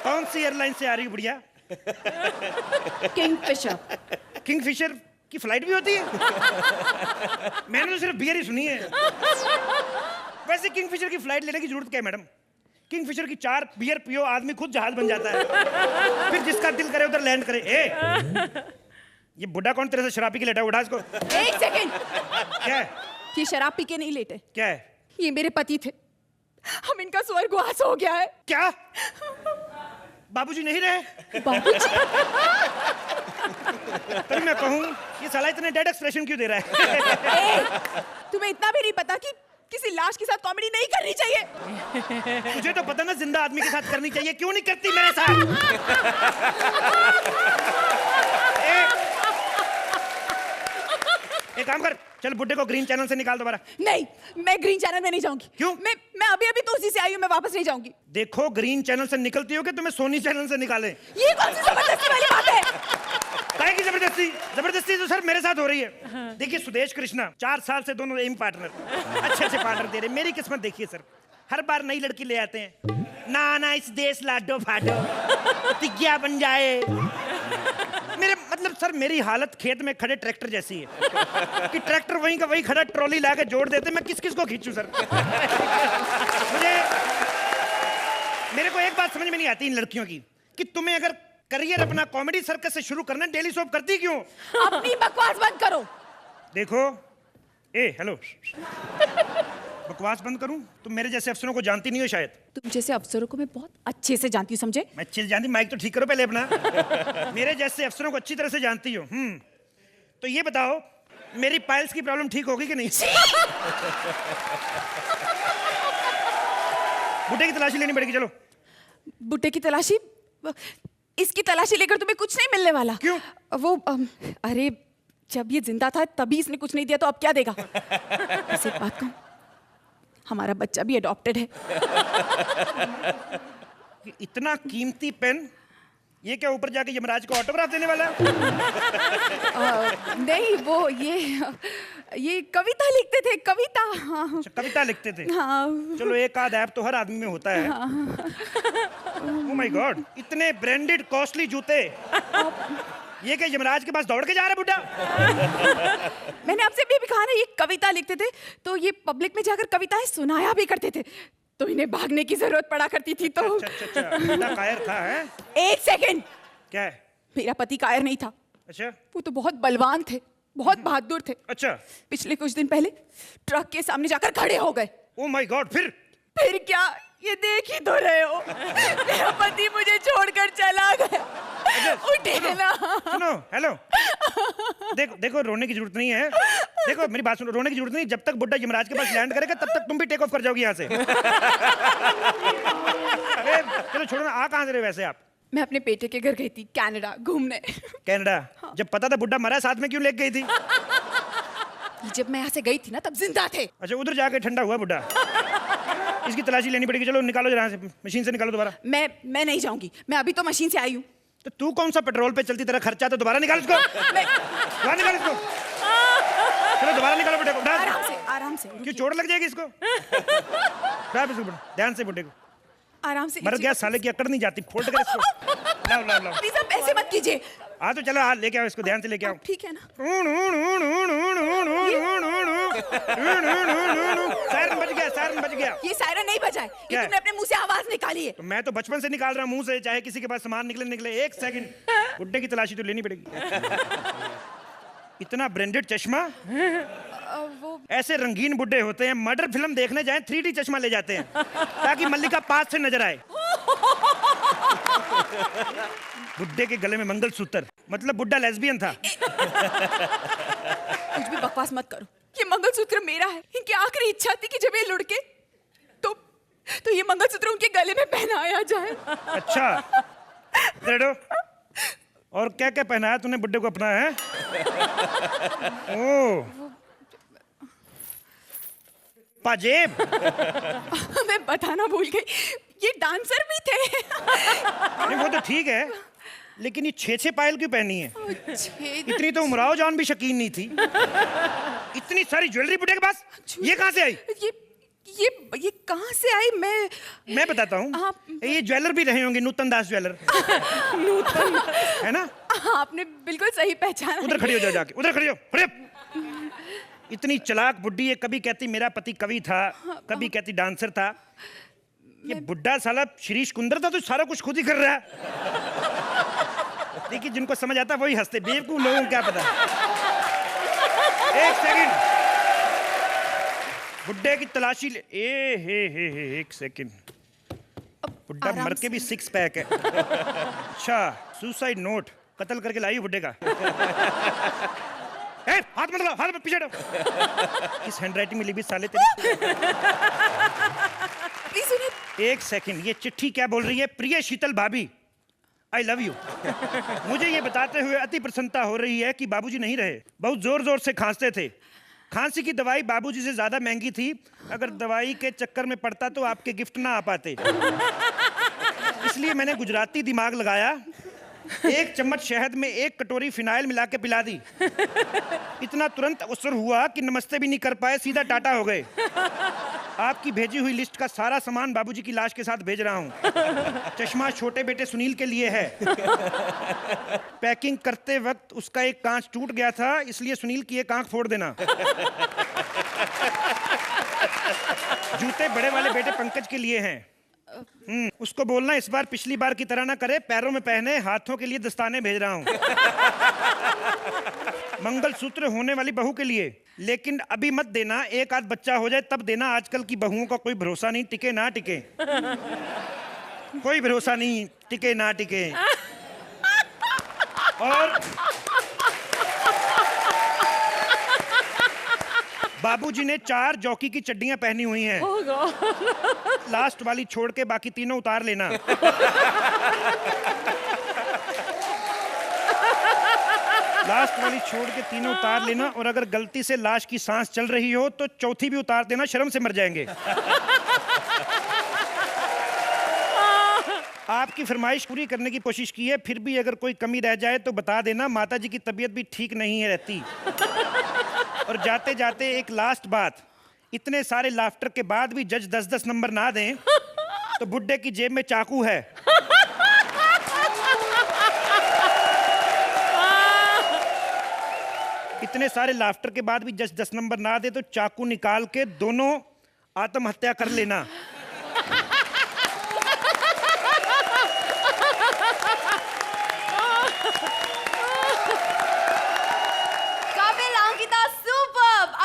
Speaker 1: कौन सी एयरलाइन से आ रही बुढ़िया?
Speaker 4: किंगफिशर।
Speaker 1: किंगफिशर की फ्लाइट भी होती है? मैंने तो सिर्फ बियर ही सुनी है। वैसे किंगफिशर की फ्लाइट लेने की जरूरत क्या है मैडम? किंगफिशर की 4 बियर पियो, आदमी खुद जहाज बन जाता है। फिर जिसका दिल करे उधर लैंड करे। ये बुढ़ा कौन तेरे से शराब पी के लेटा? उठा इसको।
Speaker 4: 1 सेकंड।
Speaker 1: क्या है?
Speaker 4: ये शराब पी के नहीं लेटे।
Speaker 1: क्या है?
Speaker 4: ये मेरे पति थे, हम इनका स्वर्गवास हो गया है।
Speaker 1: क्या? बाबूजी नहीं रहे?
Speaker 4: बाबूजी?
Speaker 1: तभी मैं कहूँ ये साला इतने डेड एक्सप्रेशन क्यों दे रहा है?
Speaker 4: तुम्हें इतना भी नहीं पता कि किसी लाश के साथ कॉमेडी नहीं करनी चाहिए?
Speaker 1: मुझे तो पता ना जिंदा आदमी के साथ करनी चाहिए, क्यों नहीं करती मेरे साथ? एक काम कर, चल बुड्ढे को ग्रीन चैनल से निकाल दोबारा।
Speaker 4: नहीं, मैं ग्रीन चैनल में नहीं जाऊंगी।
Speaker 1: क्यों?
Speaker 4: मैं अभी तो उसी से आई हूँ, मैं वापस नहीं जाऊंगी।
Speaker 1: देखो ग्रीन चैनल से निकलती हो कि तुम्हें सोनी चैनल से निकालें?
Speaker 4: ये कौन सी जबरदस्ती वाली बात है?
Speaker 1: काहे की जबरदस्ती? जबरदस्ती तो सर मेरे साथ हो रही है। देखिए सुदेश कृष्णा 4 साल से दोनों एम पार्टनर, अच्छे पार्टनर दे रहे। मेरी किस्मत देखिए सर, हर बार नई लड़की ले आते हैं। ना इस देश लाडो फाडो तिग्या बन जाए। मेरे मतलब सर मेरी हालत खेत में खड़े ट्रैक्टर जैसी है कि ट्रैक्टर वहीं का वहीं खड़ा ट्रॉली ला के जोड़ देते। मैं किस को खींचूं सर? मेरे को एक बात समझ में नहीं आती इन लड़कियों की कि तुम्हें अगर करियर अपना कॉमेडी सर्कस से शुरू करना, डेली सोप करती क्यों?
Speaker 4: अपनी बकवास बंद करो।
Speaker 1: देखो हेलो, बकवास बंद करूं? तुम मेरे जैसे अफसरों को जानती नहीं हो शायद।
Speaker 4: तुम जैसे अफसरों को मैं बहुत अच्छे से जानती हूँ, समझे?
Speaker 1: मैं अच्छे से जानती, माइक तो ठीक करो पहले अपना। मेरे जैसे अफसरों को अच्छी तरह से जानती हो। तो ये बताओ मेरी पाइल्स की प्रॉब्लम ठीक होगी कि नहीं? बुड्ढे की तलाशी लेनी पड़ेगी। चलो।
Speaker 4: बुड्ढे की तलाशी? इसकी तलाशी लेकर तुम्हें कुछ नहीं मिलने वाला।
Speaker 1: क्यों?
Speaker 4: वो अरे जब ये जिंदा था तभी इसने कुछ नहीं दिया, तो अब क्या देगा? ऐसी बात कहूं, हमारा बच्चा भी अडॉप्टेड है।
Speaker 1: इतना कीमती पेन, ये क्या ऊपर जाके यमराज को ऑटोग्राफ देने वाला?
Speaker 4: नहीं, वो ये कविता लिखते थे, कविता। हाँ।
Speaker 1: कविता लिखते थे?
Speaker 4: हाँ।
Speaker 1: चलो एक आध ऐप तो हर आदमी में होता है। ओह माय गॉड, इतने ब्रांडेड कॉस्टली जूते, ये क्या यमराज के पास दौड़ के जा रहा है बुड्ढा?
Speaker 4: मैंने आपसे भी कहा ना, ये कविता लिखते थे तो ये पब्लिक में जाकर कविताएं सुनाया भी करते थे, तो इन्हें भागने की जरूरत पड़ा करती थी। तो
Speaker 1: अच्छा, बेटा कायर था है?
Speaker 4: 1 सेकंड।
Speaker 1: क्या है?
Speaker 4: मेरा पति कायर नहीं था।
Speaker 1: अच्छा।
Speaker 4: वो तो बहुत बलवान थे, बहुत बहादुर थे।
Speaker 1: अच्छा।
Speaker 4: पिछले कुछ दिन पहले ट्रक के सामने जाकर खड़े हो गए।
Speaker 1: ओह माय गॉड, फिर
Speaker 4: क्या? ये देख ही तो रहे हो, मेरा पति मुझे छोड़कर चला गया। उठिए ना।
Speaker 1: सुनो, हेलो, देखो रोने की जरूरत नहीं है। देखो मेरी बात सुनो, रोने की जरूरत नहीं। जब तक बुड्ढा यमराज के पास लैंड करेगा तब तक तुम भी टेक ऑफ कर जाओगी यहाँ से। चलो छोड़ो ना, आ कहाँ से रहे वैसे आप?
Speaker 4: मैं अपने बेटे के घर गई थी, कनाडा घूमने।
Speaker 1: कनाडा? हाँ। जब पता था बुड्ढा मरा, साथ में क्यों लेके गई थी?
Speaker 4: जब मैं यहाँ से गई थी ना तब जिंदा थे।
Speaker 1: अच्छा, उधर जाके ठंडा हुआ बुड्ढा। इसकी तलाशी लेनी पड़ेगी। चलो निकालो जरा से, मशीन से निकालो दोबारा।
Speaker 4: मैं नहीं जाऊंगी, मैं अभी तो मशीन से आई हूँ।
Speaker 1: तो तू कौन सा पेट्रोल पे चलती तरह खर्चा, तो दोबारा निकाल इसको। दोबारा निकाल इसको। चलो दोबारा निकालो बुड्ढे को।
Speaker 4: आराम से।
Speaker 1: क्यों, चोट लग जाएगी इसको? ध्यान से बुड्ढे को।
Speaker 4: आराम से।
Speaker 1: मर गया साले की अकड़ नहीं जाती, फोल्ड कर इसको। लाओ।
Speaker 4: प्लीज आप ऐसे मत कीजिए।
Speaker 1: हाँ तो चलो, हाथ लेके आओ इसको, ध्यान से लेके आओ।
Speaker 4: ठीक है ना?
Speaker 1: सायरन बज गया।
Speaker 4: ये सायरन नहीं बजा है, ये तुमने अपने मुंह से आवाज निकाली है।
Speaker 1: तो मैं तो बचपन से निकाल रहा हूँ मुंह से, चाहे किसी के पास सामान निकले। 1 सेकंड, बुड्ढे की तलाशी तो लेनी पड़ेगी। इतना ब्रांडेड चश्मा? ऐसे रंगीन बुड्ढे होते हैं, मर्डर फिल्म देखने जाएं 3D चश्मा ले जाते हैं ताकि मल्लिका पास से नजर आए। बुड्ढे के गले में मंगलसूत्र, मतलब बुड्ढा लेस्बियन था।
Speaker 4: कुछ भी बकवास मत करो, ये मंगलसूत्र मेरा है। इनकी आखिरी इच्छा थी कि जब ये लुढ़के तो ये मंगलसूत्र उनके गले में पहनाया जाए।
Speaker 1: अच्छा, रेडो, और क्या क्या पहनाया तूने बुड्ढे को अपना है? ओह, पाजेब।
Speaker 4: मैं बताना भूल गई, ये डांसर भी थे।
Speaker 1: नहीं वो तो ठीक है, लेकिन ये 6 पायल क्यों पहनी है? इतनी तो उमराव जान भी शकीन नहीं थी। इतनी सारी ज्वेलरी बुड्ढे के पास, ये कहाँ से आई?
Speaker 4: ये कहाँ से आई?
Speaker 1: मैं बताता हूँ। ये ज्वेलर भी रहे होंगे, नूतन दास ज्वेलर।
Speaker 4: नूतन
Speaker 1: है ना?
Speaker 4: आपने बिल्कुल सही पहचाना।
Speaker 1: उधर खड़ी हो जाओ, जाके उधर खड़ी हो। इतनी चालाक बुड्ढी है, कभी कहती मेरा पति कवि था, कभी कहती डांसर था। ये बुड्ढा साला शिरीष कुंदर था तो सारा कुछ खुद ही कर रहा है। देखिए जिनको समझ आता वही हंसते, बेवकूफ लोगों को क्या पता। एक सेकंड, बुड्ढे की तलाशी ले। हे एक सेकंड, बुड्ढा मर के भी 6 पैक है। अच्छा, सुसाइड नोट कत्ल करके लाई बुड्ढे का। हाथ मत लगाओ, हाथ मत, पीछे हटो। किस हैंडराइटिंग में लिखी साले तेरी?
Speaker 4: प्लीज सुनिए।
Speaker 1: एक सेकंड, ये चिट्ठी क्या बोल रही है? प्रिय शीतल भाभी, आई लव यू। मुझे ये बताते हुए अति प्रसन्नता हो रही है कि बाबूजी नहीं रहे। बहुत जोर जोर से खांसते थे। खांसी की दवाई बाबूजी से ज्यादा महंगी थी। अगर दवाई के चक्कर में पड़ता तो आपके गिफ्ट ना आ पाते। इसलिए मैंने गुजराती दिमाग लगाया, 1 चम्मच शहद में 1 कटोरी फिनाइल मिला के पिला दी। इतना तुरंत असर हुआ कि नमस्ते भी नहीं कर पाए, सीधा टाटा हो गए। आपकी भेजी हुई लिस्ट का सारा सामान बाबूजी की लाश के साथ भेज रहा हूँ। चश्मा छोटे बेटे सुनील के लिए है। पैकिंग करते वक्त उसका एक कांच टूट गया था, इसलिए सुनील की एक आंख फोड़ देना। जूते बड़े वाले बेटे पंकज के लिए हैं। उसको बोलना इस बार पिछली बार की तरह ना करे, पैरों में पहने, हाथों के लिए दस्ताने भेज रहा हूँ। मंगलसूत्र होने वाली बहू के लिए, लेकिन अभी मत देना, एक आध बच्चा हो जाए तब देना। आजकल की बहुओं का कोई भरोसा नहीं, टिके ना टिके। कोई भरोसा नहीं, टिके ना टिके। और बाबूजी ने 4 जॉकी की चड्डियां पहनी हुई हैं। लास्ट वाली छोड़ के बाकी तीनों उतार लेना। लास्ट वाली छोड़ के तीनों उतार लेना, और अगर गलती से लाश की सांस चल रही हो तो चौथी भी उतार देना, शर्म से मर जाएंगे। आपकी फरमाइश पूरी करने की कोशिश की है, फिर भी अगर कोई कमी रह जाए तो बता देना। माता जी की तबीयत भी ठीक नहीं है रहती। और जाते जाते एक लास्ट बात, इतने सारे लाफ्टर के बाद भी जज 10-10 नंबर ना दें तो बुड्ढे की जेब में चाकू है। इतने सारे लाफ्टर के बाद भी जज 10 नंबर ना दे तो चाकू निकाल के दोनों आत्महत्या कर लेना।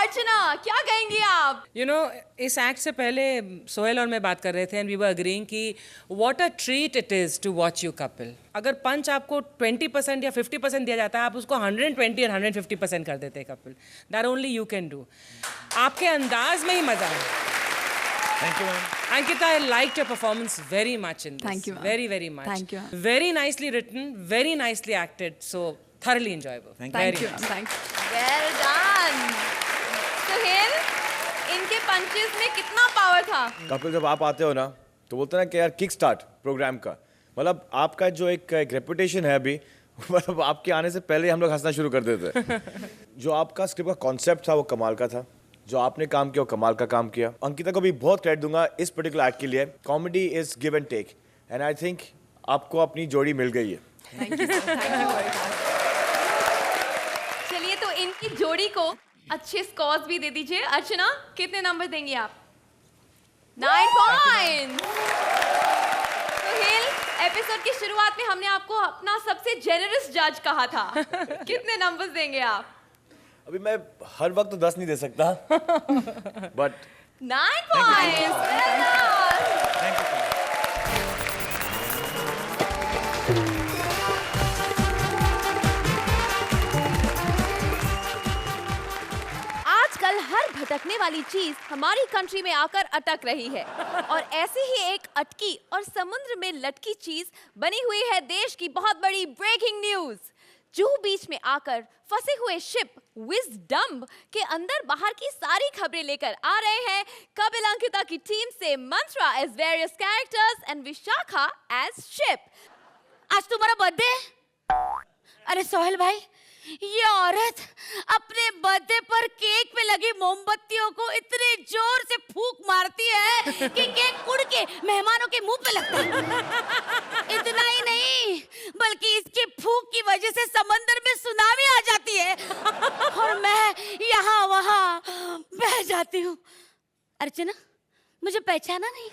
Speaker 4: अर्चना, क्या कहेंगी आप?
Speaker 7: You know, इस एक्ट से पहले सोहेल और मैं बात कर रहे थे एंड वी वर अग्रीइंग कि what a treat it is to watch you couple. अगर पंच आपको 20% या 50% दिया जाता है, आप उसको 120 और 150% कर देते हैं couple. That only you can do. आपके अंदाज में ही मजा है।
Speaker 8: Thank you, ma'am.
Speaker 7: Ankita, I liked your performance very much in this.
Speaker 4: Thank you, ma'am.
Speaker 7: Very, very much.
Speaker 4: Thank you, ma'am.
Speaker 7: Very nicely written, very nicely acted. So thoroughly enjoyable.
Speaker 4: Thank you. Thank you. Well done. Suhail, इनके punches में कितना power था?
Speaker 8: कपिल, जब आप आते हो ना तो बोलते हैं ना कि यार किक स्टार्ट प्रोग्राम का, मतलब आपका जो एक रेपुटेशन है अभी, मतलब आपके आने से पहले हम लोग हंसना शुरू कर देते। जो आपका स्क्रिप्ट का कॉन्सेप्ट था वो कमाल का था, जो आपने काम किया वो कमाल का काम किया। अंकिता को भी बहुत क्रेडिट दूंगा इस पर्टिकुलर एक्ट के लिए। Comedy is give and take, and I think आपको अपनी जोड़ी मिल गई है।
Speaker 4: Thank you, sir. Thank you very much. चलिए, तो इनकी जोड़ी को अच्छे स्कोर्स भी दे दीजिए। अर्चना, कितने नंबर देंगी आप? 9 पॉइंट्स। सुहेल, एपिसोड की शुरुआत में हमने आपको अपना सबसे जेनरस जज कहा था। कितने नंबर्स देंगे आप?
Speaker 8: अभी मैं हर वक्त तो 10 नहीं दे सकता, बट
Speaker 4: 9 पॉइंट्स। आजकल हर भटकने वाली चीज हमारी कंट्री में आकर अटक रही है, और ऐसे ही एक अटकी और समुद्र में लटकी चीज बनी हुई है देश की बहुत बड़ी ब्रेकिंग न्यूज। जूहू बीच में आकर फंसे हुए शिप विजडम के अंदर बाहर की सारी खबरें लेकर आ रहे हैं कपिल अंकिता की टीम से Mantra as various characters and Vishakha as ship. आज तुम्हारा बर्थडे है? अरे सोहेल भाई, ये औरत अपने बर्थडे पर केक पे लगी मोमबत्तियों को इतने जोर से फूंक मारती है कि केक उड़ के मेहमानों के मुंह पे लगता है। इतना ही नहीं बल्कि इसकी फूंक की वजह से समंदर में सुनामी आ जाती है और मैं यहाँ वहाँ बह जाती हूँ। अर्चना, मुझे पहचाना नहीं?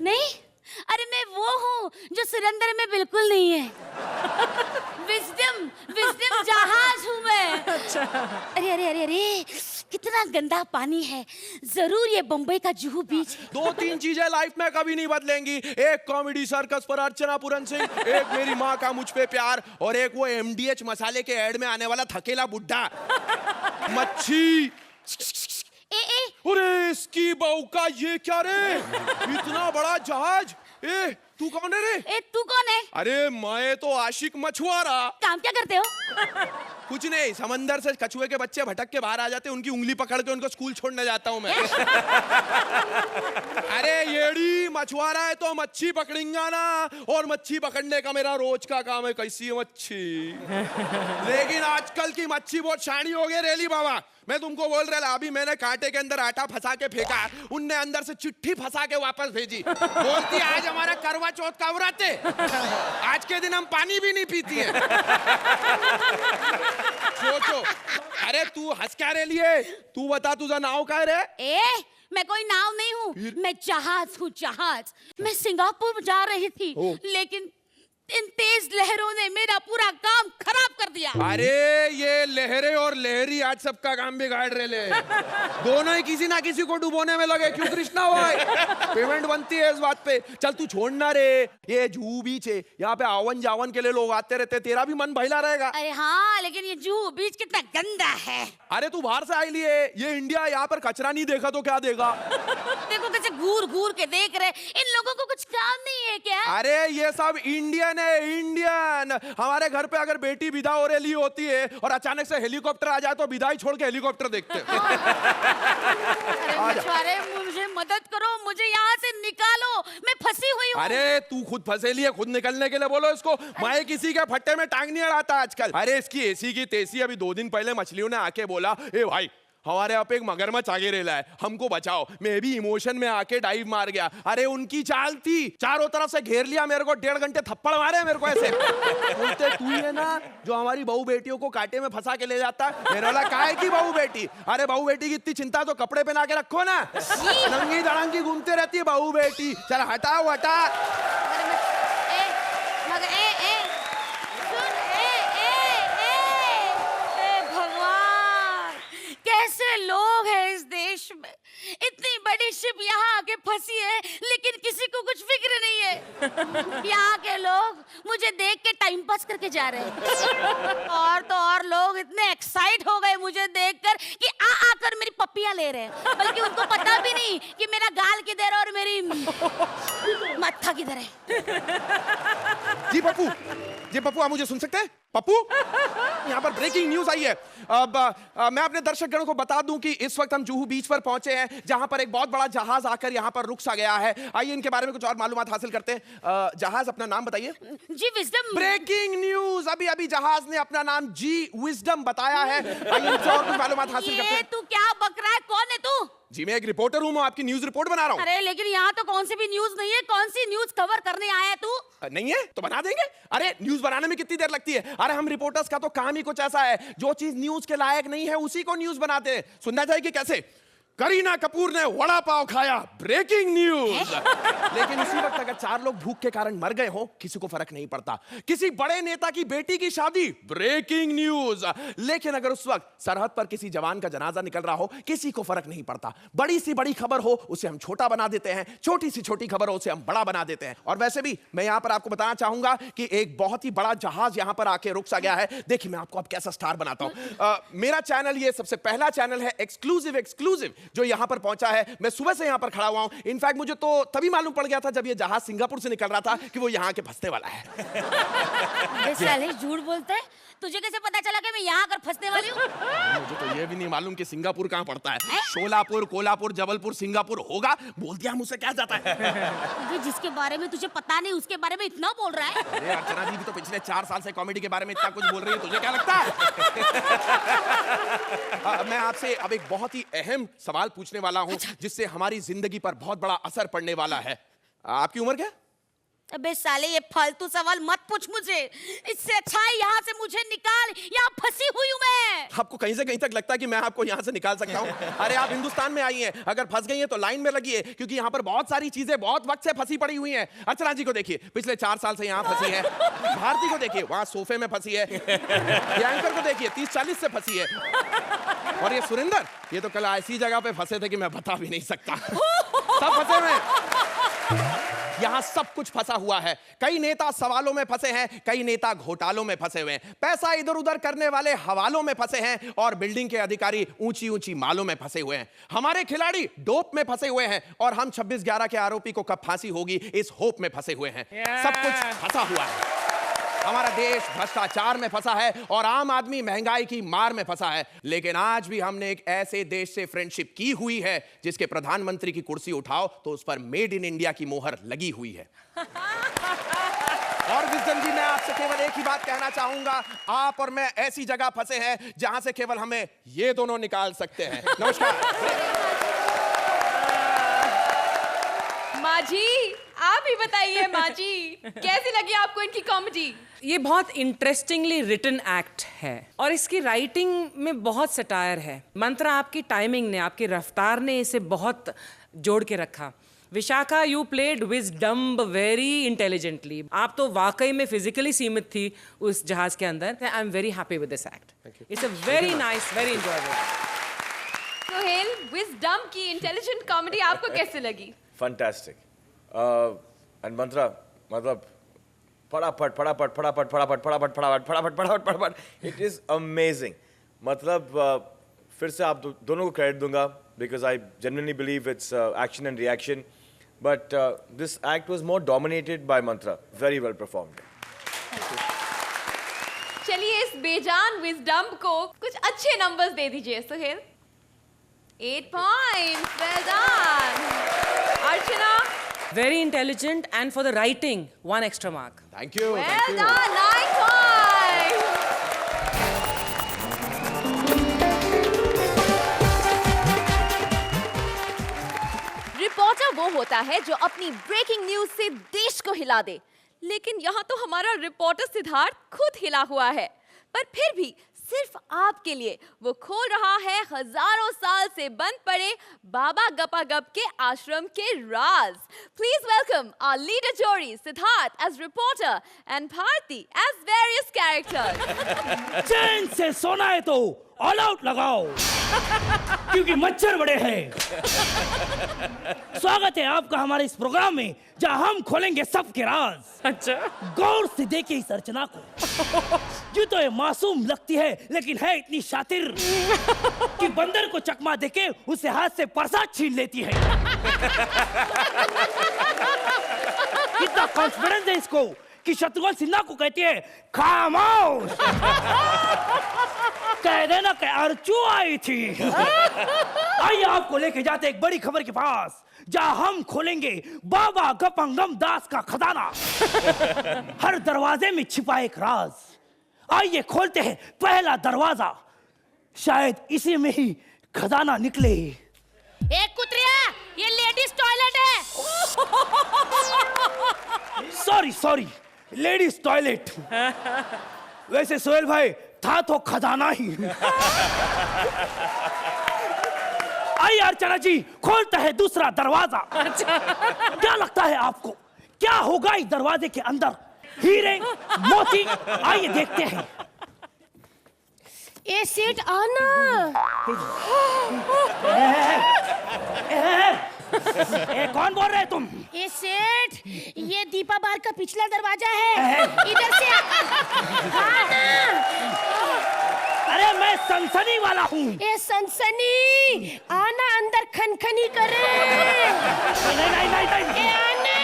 Speaker 4: नहीं? अरे मैं वो हूँ जो सुरंदर में बिल्कुल नहीं है। विजडम जहाज हूँ मैं। अच्छा। अरे अरे अरे अरे कितना गंदा पानी है, जरूर ये बम्बई का जुहू बीच है।
Speaker 10: 2-3 चीजें लाइफ में कभी नहीं बदलेंगी, एक कॉमेडी सर्कस पर अर्चना पूरन सिंह, एक मेरी माँ का मुझ पे प्यार, और एक वो MDH मसाले के ऐड में आने वाला थकेला बुड्ढा। मच्छी। अरे इसकी बहू का ये क्या रे, इतना बड़ा जहाज। ए तू कौन है रे?
Speaker 4: ए तू कौन है?
Speaker 10: अरे मैं तो आशिक मछुआरा।
Speaker 4: काम क्या करते हो?
Speaker 10: कुछ नहीं, समंदर से कछुए के बच्चे भटक के बाहर आ जाते, उनकी उंगली पकड़ के उनको स्कूल छोड़ने जाता हूँ मैं। अरे येड़ी मछुआरा है तो मच्छी पकड़ेंगा ना, और मच्छी पकड़ने का मेरा रोज का काम है। कैसी है मच्छी? लेकिन आजकल की मच्छी बहुत शानी हो गई रेली बाबा। मैं तुमको बोल रहा था, अभी मैंने कांटे के अंदर आटा फंसा के फेंका, उनने अंदर से चिट्ठी फंसा के वापस भेजी, बोलती आज हमारा करवा चौथ का व्रत है, आज के दिन हम पानी भी नहीं पीती है। सोचो। अरे तू हंस क्या रही है? तू बता तुझा नाव क्या है रे?
Speaker 4: मैं कोई नाव नहीं हूँ, मैं जहाज हूँ, जहाज। मैं सिंगापुर जा रही थी, लेकिन इन तेज लहरों ने मेरा पूरा काम खराब कर दिया।
Speaker 10: अरे ये लहरें और लहरी आज सबका काम बिगाड़ रहे ले, दोनों ही किसी ना किसी को डुबोने में लगे। क्यों कृष्णा भाई? पेमेंट बनती है इस बात पे। चल तू छोड़ना रे, ये जुहू बीच है, यहाँ पे आवन जावन के लिए लोग आते रहते, तेरा भी मन बहला रहेगा।
Speaker 4: अरे हाँ, लेकिन ये जुहू बीच कितना गंदा है।
Speaker 10: अरे तू बाहर से आई लिए, ये इंडिया, यहाँ पर कचरा नहीं देखा तो क्या देगा?
Speaker 4: देखो कैसे घूर घूर के देख रहे, इन लोगों को कुछ काम नहीं है क्या?
Speaker 10: अरे ये सब इंडियन है, इंडियन। हमारे घर पे अगर बेटी विदा हो रही होती है और अचानक से हेलीकॉप्टर आ जाए तो विदाई छोड़ के हेलीकॉप्टर देखते।
Speaker 4: अरे मुझे मदद करो, मुझे यहाँ से निकालो, मैं फंसी हुई हूँ।
Speaker 10: अरे तू खुद फंसेली है, खुद निकलने के लिए बोलो इसको। मैं किसी के फट्टे में टांग नहीं अड़ाता आजकल। अरे इसकी ऐसी की तैसी। अभी 2 दिन पहले मछलियों ने आके बोला, ए भाई हमारे यहाँ पे एक मगरमच्छ आगे रेला है, हमको बचाओ। मैं भी इमोशन में आके डाइव मार गया। अरे उनकी चाल थी, चारों तरफ से घेर लिया मेरे को, 1.5 घंटे थप्पड़ मारे मेरे को ऐसे। बोलते तू ही है ना जो हमारी बहू बेटियों को कांटे में फंसा के ले जाता? मैंने बोला काहे की बहू बेटी? अरे बहू बेटी की इतनी चिंता तो कपड़े पहना के रखो ना, नंगी दड़ंगी घूमते रहती है बहू बेटी। चल हटाओ हटा।
Speaker 4: कैसे लोग हैं इस देश में, इतनी बड़ी शिप यहाँ आके फंसी है लेकिन किसी को कुछ फिक्र नहीं है। यहाँ के लोग मुझे देख के टाइम पास करके जा रहे हैं। और तो और लोग इतने एक्साइट हो गए मुझे देखकर कि आकर मेरी पप्पियां ले रहे हैं, बल्कि उनको पता भी नहीं कि मेरा गाल किधर है और मेरी मत्था किधर है।
Speaker 10: जी पप्पू, जी पप्पू, आप मुझे सुन सकते हैं? पप्पू, यहाँ पर ब्रेकिंग न्यूज आई है। अब मैं अपने दर्शकगणों को बता दूं कि इस वक्त हम जुहू बीच पर पहुंचे हैं, जहां पर एक बहुत बड़ा जहाज आकर यहाँ पर रुक सा गया है। आइए इनके बारे में कुछ और मालूमात हासिल करते हैं। जहाज, अपना नाम बताइए।
Speaker 4: जी विजडम।
Speaker 10: ब्रेकिंग न्यूज, अभी अभी जहाज ने अपना नाम जी विजडम बताया है। आइए इनसे और कुछ मालूमात हासिल करते हैं।
Speaker 4: तू क्या बक रहा है? कौन है तू?
Speaker 10: जी मैं एक रिपोर्टर हूँ, मैं आपकी न्यूज रिपोर्ट बना रहा हूँ।
Speaker 4: अरे लेकिन यहाँ तो कौन सी भी न्यूज नहीं है, कौन सी न्यूज कवर करने आया है तू?
Speaker 10: नहीं है तो बना देंगे। अरे न्यूज बनाने में कितनी देर लगती है? अरे हम रिपोर्टर्स का तो काम ही कुछ ऐसा है, जो चीज न्यूज के लायक नहीं है उसी को न्यूज बनाते हैं। सुनना चाहिए कैसे? करीना कपूर ने वड़ा पाव खाया, ब्रेकिंग न्यूज। लेकिन उसी वक्त अगर 4 लोग भूख के कारण मर गए हो, किसी को फर्क नहीं पड़ता। किसी बड़े नेता की बेटी की शादी, ब्रेकिंग न्यूज। लेकिन अगर उस वक्त सरहद पर किसी जवान का जनाजा निकल रहा हो, किसी को फर्क नहीं पड़ता। बड़ी सी बड़ी खबर हो उसे हम छोटा बना देते हैं, छोटी सी छोटी खबर हो उसे हम बड़ा बना देते हैं। और वैसे भी मैं यहां पर आपको बताना चाहूंगा कि एक बहुत ही बड़ा जहाज यहां पर आके रुक सा गया है। देखिए मैं आपको अब कैसा स्टार बनाता हूं। मेरा चैनल ये सबसे पहला चैनल है एक्सक्लूसिव जो यहां पर पहुंचा है। मैं सुबह से यहां पर खड़ा हुआ हूं। इनफैक्ट मुझे तो तभी मालूम पड़ गया था जब ये जहाज सिंगापुर से निकल रहा था कि वो यहां के फंसने वाला है।
Speaker 4: साले झूठ बोलते हैं,
Speaker 11: तुझे कैसे पता चला कि मैं यहाँ आकर फंसने वाली हूँ?
Speaker 10: मुझे तो ये भी नहीं मालूम कि सिंगापुर कहाँ पड़ता है। शोलापुर, कोल्हापुर, जबलपुर, सिंगापुर होगा। बोल दिया मुझसे क्या जाता है।
Speaker 11: अबे जिसके बारे में तुझे पता नहीं उसके बारे में इतना बोल रहा है।
Speaker 10: अरे अर्चना जी भी तो पिछले 4 साल से कॉमेडी के बारे में इतना कुछ बोल रही है, तुझे क्या लगता है? मैं आपसे अब एक बहुत ही अहम सवाल पूछने वाला हूँ, जिससे हमारी जिंदगी पर बहुत बड़ा असर पड़ने वाला है। आपकी उम्र क्या?
Speaker 11: अबे साले ये फालतू सवाल मत पूछ मुझे। इससे अच्छा है यहाँ से मुझे निकाल, यहाँ फंसी हुई हूँ मैं।
Speaker 10: आपको कहीं से कहीं तक लगता है कि मैं आपको यहाँ से निकाल सकता हूँ? अरे आप हिंदुस्तान में आई हैं, अगर फंस गई हैं तो लाइन में लगी है, क्योंकि यहाँ पर बहुत सारी चीजें बहुत वक्त से फंसी पड़ी हुई हैं। अर्चना जी को देखिए, पिछले 4 साल से यहाँ फंसी है। भारती को देखिए, वहाँ सोफे में फंसी है। प्रियंकर को देखिए, 30-40 से फंसी है। और ये सुरेंद्र, ये तो कल ऐसी जगह पे फंसे थे कि मैं बता भी नहीं सकता। सब फंसे हुए हैं। यहाँ सब कुछ फंसा हुआ है। कई नेता सवालों में फंसे हैं, कई नेता घोटालों में फंसे हुए हैं, पैसा इधर उधर करने वाले हवालों में फंसे हैं, और बिल्डिंग के अधिकारी ऊंची ऊंची मालों में फंसे हुए हैं। हमारे खिलाड़ी डोप में फंसे हुए हैं, और हम 26/11 के आरोपी को कब फांसी होगी इस होप में फंसे हुए हैं। सब कुछ फंसा हुआ है। हमारा देश भ्रष्टाचार में फंसा है, और आम आदमी महंगाई की मार में फंसा है। लेकिन आज भी हमने एक ऐसे देश से फ्रेंडशिप की हुई है जिसके प्रधानमंत्री की कुर्सी उठाओ तो उस पर मेड इन इंडिया की मोहर लगी हुई है। और विजन जी, मैं आपसे केवल एक ही बात कहना चाहूंगा, आप और मैं ऐसी जगह फंसे हैं जहां से केवल हमें ये दोनों निकाल सकते हैं। नमस्कार।
Speaker 4: माँ जी, आप ही बताइए माँ जी, कैसी लगी आपको इनकी कॉमेडी?
Speaker 7: ये बहुत इंटरेस्टिंगली रिटन एक्ट है, और इसकी राइटिंग में बहुत सटायर है। मंत्रा, आपकी टाइमिंग ने, आपकी रफ्तार ने इसे बहुत जोड़ के रखा। Vishakha, you played wisdom very intelligently. आप तो वाकई में फिजिकली सीमित थी उस जहाज के अंदर। I am very happy with this act. It's a very nice, very enjoyable.
Speaker 4: Sohail, wisdom की इंटेलिजेंट कॉमेडी आपको कैसे लगी?
Speaker 8: फैंटास्टिक। एंड मंत्रा, मतलब फटाफट फटाफट फटाफट फटाफट फटाफट फटाफट फटाफट फटाफट फटाफट, इट इज अमेजिंग। मतलब फिर से आप दोनों को क्रेडिट दूंगा, because I genuinely believe it's action and reaction, but this act was more dominated by Mantra. Very well performed.
Speaker 4: चलिए इस बेजान विजडम को कुछ अच्छे नंबर्स दे दीजिए। Sohail, 8 points, well done. Archana,
Speaker 7: Very intelligent, and for the writing, 1 extra mark.
Speaker 10: Thank you.
Speaker 4: well done, 9 points. Reporter वो होता है जो अपनी ब्रेकिंग न्यूज से देश को हिला दे, लेकिन यहाँ तो हमारा रिपोर्टर सिद्धार्थ खुद हिला हुआ है। पर फिर भी सिर्फ आपके लिए वो खोल रहा है हजारों साल से बंद पड़े बाबा गपागप के आश्रम के राज। प्लीज वेलकम आवर लीडर जोड़ी Siddharth as reporter and Bharti as various characters.
Speaker 12: चैन से सोना है तो ऑल आउट लगाओ, क्योंकि मच्छर बड़े हैं। स्वागत है आपका हमारे इस प्रोग्राम में, जहां हम खोलेंगे सबके राज।
Speaker 7: अच्छा,
Speaker 12: गौर से देखिए इस अर्चना को। जो तो ये मासूम लगती है, लेकिन है इतनी शातिर कि बंदर को चकमा देके उसे हाथ से प्रसाद छीन लेती है। कितना कॉन्फिडेंस है इसको कि शत्रुघ्न सिन्हा को कहती है खामोश। कह देना कि अर्चू आई थी। आइए आपको लेके जाते एक बड़ी खबर के पास, जहां हम खोलेंगे बाबा गपंगम दास का खजाना। हर दरवाजे में छिपा एक राज। आइए खोलते हैं पहला दरवाजा, शायद इसी में ही खजाना निकले।
Speaker 11: एक कुतरिया, ये लेडीज टॉयलेट है।
Speaker 12: Sorry, ladies toilet. वैसे सोहेल भाई, था तो खजाना ही। आइए अर्चना जी, खोलता है दूसरा दरवाजा। क्या लगता है आपको, क्या होगा इस दरवाजे के अंदर? हीरे, मोती? आइए देखते हैं।
Speaker 11: ये सीट आना।
Speaker 12: कौन बोल रहे तुम?
Speaker 11: ये सेठ, ये दीपा बार का पिछला दरवाजा है, इधर से आना।
Speaker 12: अरे मैं सनसनी वाला हूँ।
Speaker 11: ये सनसनी, आना अंदर खनखनी करे।
Speaker 12: नहीं।
Speaker 11: ये आना।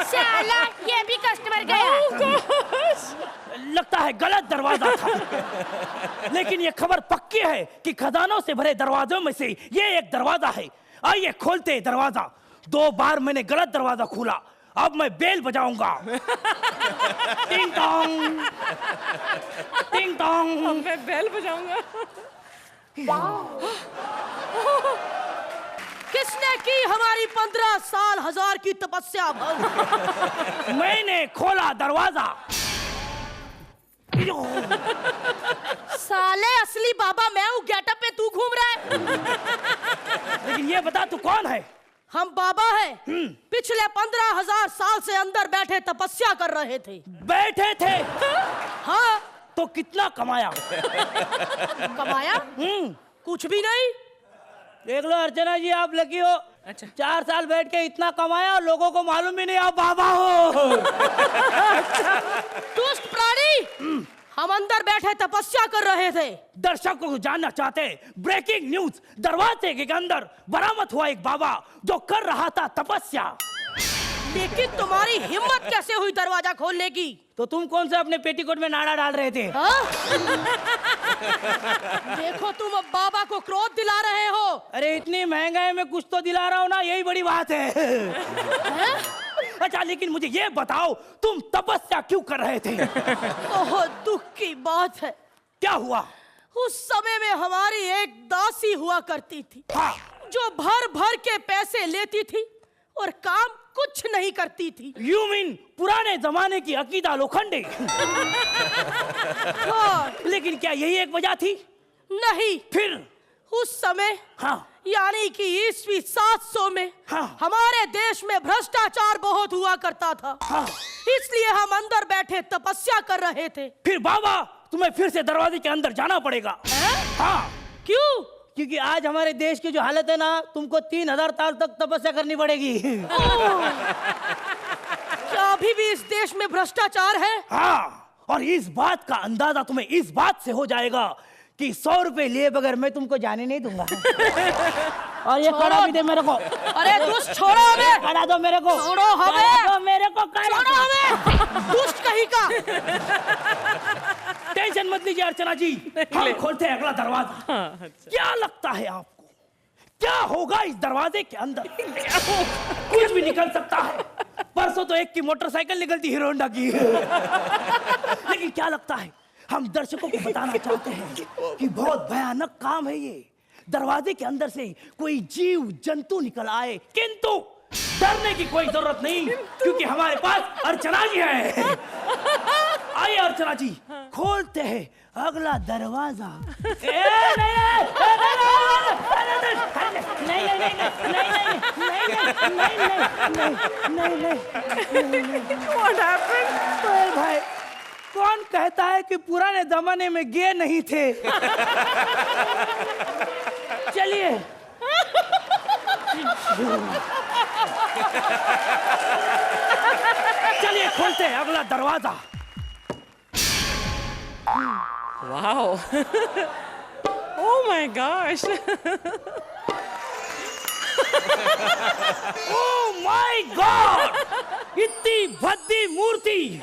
Speaker 11: साला, ये भी कस्टमर गया।
Speaker 12: लगता है गलत दरवाजा था। लेकिन ये खबर पक्की है कि खजानों से भरे दरवाजों में से ये एक दरवाजा है। आइए खोलते हैं दरवाजा। 2 बार मैंने गलत दरवाजा खोला, अब मैं बेल बजाऊंगा। टिंग टोंग, टिंग टोंग।
Speaker 7: अब मैं बेल बजाऊंगा।
Speaker 11: किसने की हमारी 15 साल हजार की तपस्या भंग?
Speaker 12: मैंने खोला दरवाजा।
Speaker 11: साले असली बाबा मैं हूँ, गेटअप में तू घूम रहा है।
Speaker 12: लेकिन ये बता तू कौन है?
Speaker 11: हम बाबा हैं। पिछले 15,000 साल से अंदर बैठे तपस्या कर रहे थे।
Speaker 12: बैठे थे?
Speaker 11: हाँ।
Speaker 12: तो कितना कमाया?
Speaker 11: कमाया? कुछ भी नहीं।
Speaker 12: देख लो अर्चना जी, आप लकी हो।
Speaker 7: अच्छा।
Speaker 12: 4 साल बैठ के इतना कमाया और लोगों को मालूम भी नहीं आप बाबा हो।
Speaker 11: दुष्ट प्राणी, हम अंदर बैठे तपस्या कर रहे थे।
Speaker 12: दर्शकों को जानना चाहते हैं, ब्रेकिंग न्यूज, दरवाजे के अंदर बरामद हुआ एक बाबा जो कर रहा था तपस्या।
Speaker 11: लेकिन तुम्हारी हिम्मत कैसे हुई दरवाजा खोलने की?
Speaker 12: तो तुम कौन से अपने पेटीकोट में नाड़ा डाल रहे थे?
Speaker 11: देखो तुम अब बाबा को क्रोध दिला रहे हो।
Speaker 12: अरे इतनी महंगाई में कुछ तो दिला रहा हो ना, यही बड़ी बात है। अच्छा लेकिन मुझे ये बताओ, तुम तपस्या क्यों कर रहे थे?
Speaker 11: बहुत दुख की बात है।
Speaker 12: क्या हुआ?
Speaker 11: उस समय में हमारी एक दासी हुआ करती थी।
Speaker 12: हाँ।
Speaker 11: जो भर भर के पैसे लेती थी और काम कुछ नहीं करती थी।
Speaker 12: You mean पुराने जमाने की अकीदा लोखंडे?
Speaker 11: हाँ।
Speaker 12: लेकिन क्या यही एक वजह थी?
Speaker 11: नहीं।
Speaker 12: फिर?
Speaker 11: उस समय,
Speaker 12: हाँ,
Speaker 11: यानी कि ईस्वी 700 में,
Speaker 12: हाँ,
Speaker 11: हमारे देश में भ्रष्टाचार बहुत हुआ करता था।
Speaker 12: हाँ,
Speaker 11: इसलिए हम अंदर बैठे तपस्या कर रहे थे।
Speaker 12: फिर बाबा तुम्हें फिर से दरवाजे के अंदर जाना पड़ेगा। हाँ।
Speaker 11: क्यों?
Speaker 12: क्योंकि आज हमारे देश की जो हालत है ना, तुमको 3000 साल तक तपस्या करनी पड़ेगी।
Speaker 11: क्या अभी भी इस देश में भ्रष्टाचार है?
Speaker 12: हाँ, और इस बात का अंदाजा तुम्हें इस बात से हो जाएगा कि 100 रुपए लिए बगैर मैं तुमको जाने नहीं दूंगा। और ये कड़ा भी दे मेरे को।
Speaker 11: अरे दुष्ट, छोड़ो हमें।
Speaker 12: कड़ा दो मेरे को।
Speaker 11: छोड़ो हमें।
Speaker 12: कड़ा दो मेरे को।
Speaker 11: छोड़ो हमें। दुष्ट कहीं का।
Speaker 12: टेंशन मत लीजिए अर्चना जी, हम खोलते हैं अगला दरवाजा। क्या लगता है आपको, क्या होगा इस दरवाजे के अंदर? कुछ भी निकल सकता है। परसों तो एक की मोटरसाइकिल निकलती हीरो होंडा की। लेकिन क्या लगता है, हम दर्शकों को बताना चाहते हैं कि बहुत भयानक काम है ये। दरवाजे के अंदर से कोई जीव जंतु निकल आए, किंतु डरने की कोई जरूरत नहीं, क्योंकि हमारे पास अर्चना जी है। आइए अर्चना जी, खोलते हैं अगला दरवाजा। नहीं भाई, कौन कहता है कि पुराने जमाने में गे नहीं थे? चलिए चलिए खोलते हैं अगला दरवाजा।
Speaker 7: Wow. Oh my gosh.
Speaker 12: Oh my God, इतनी भद्दी मूर्ति।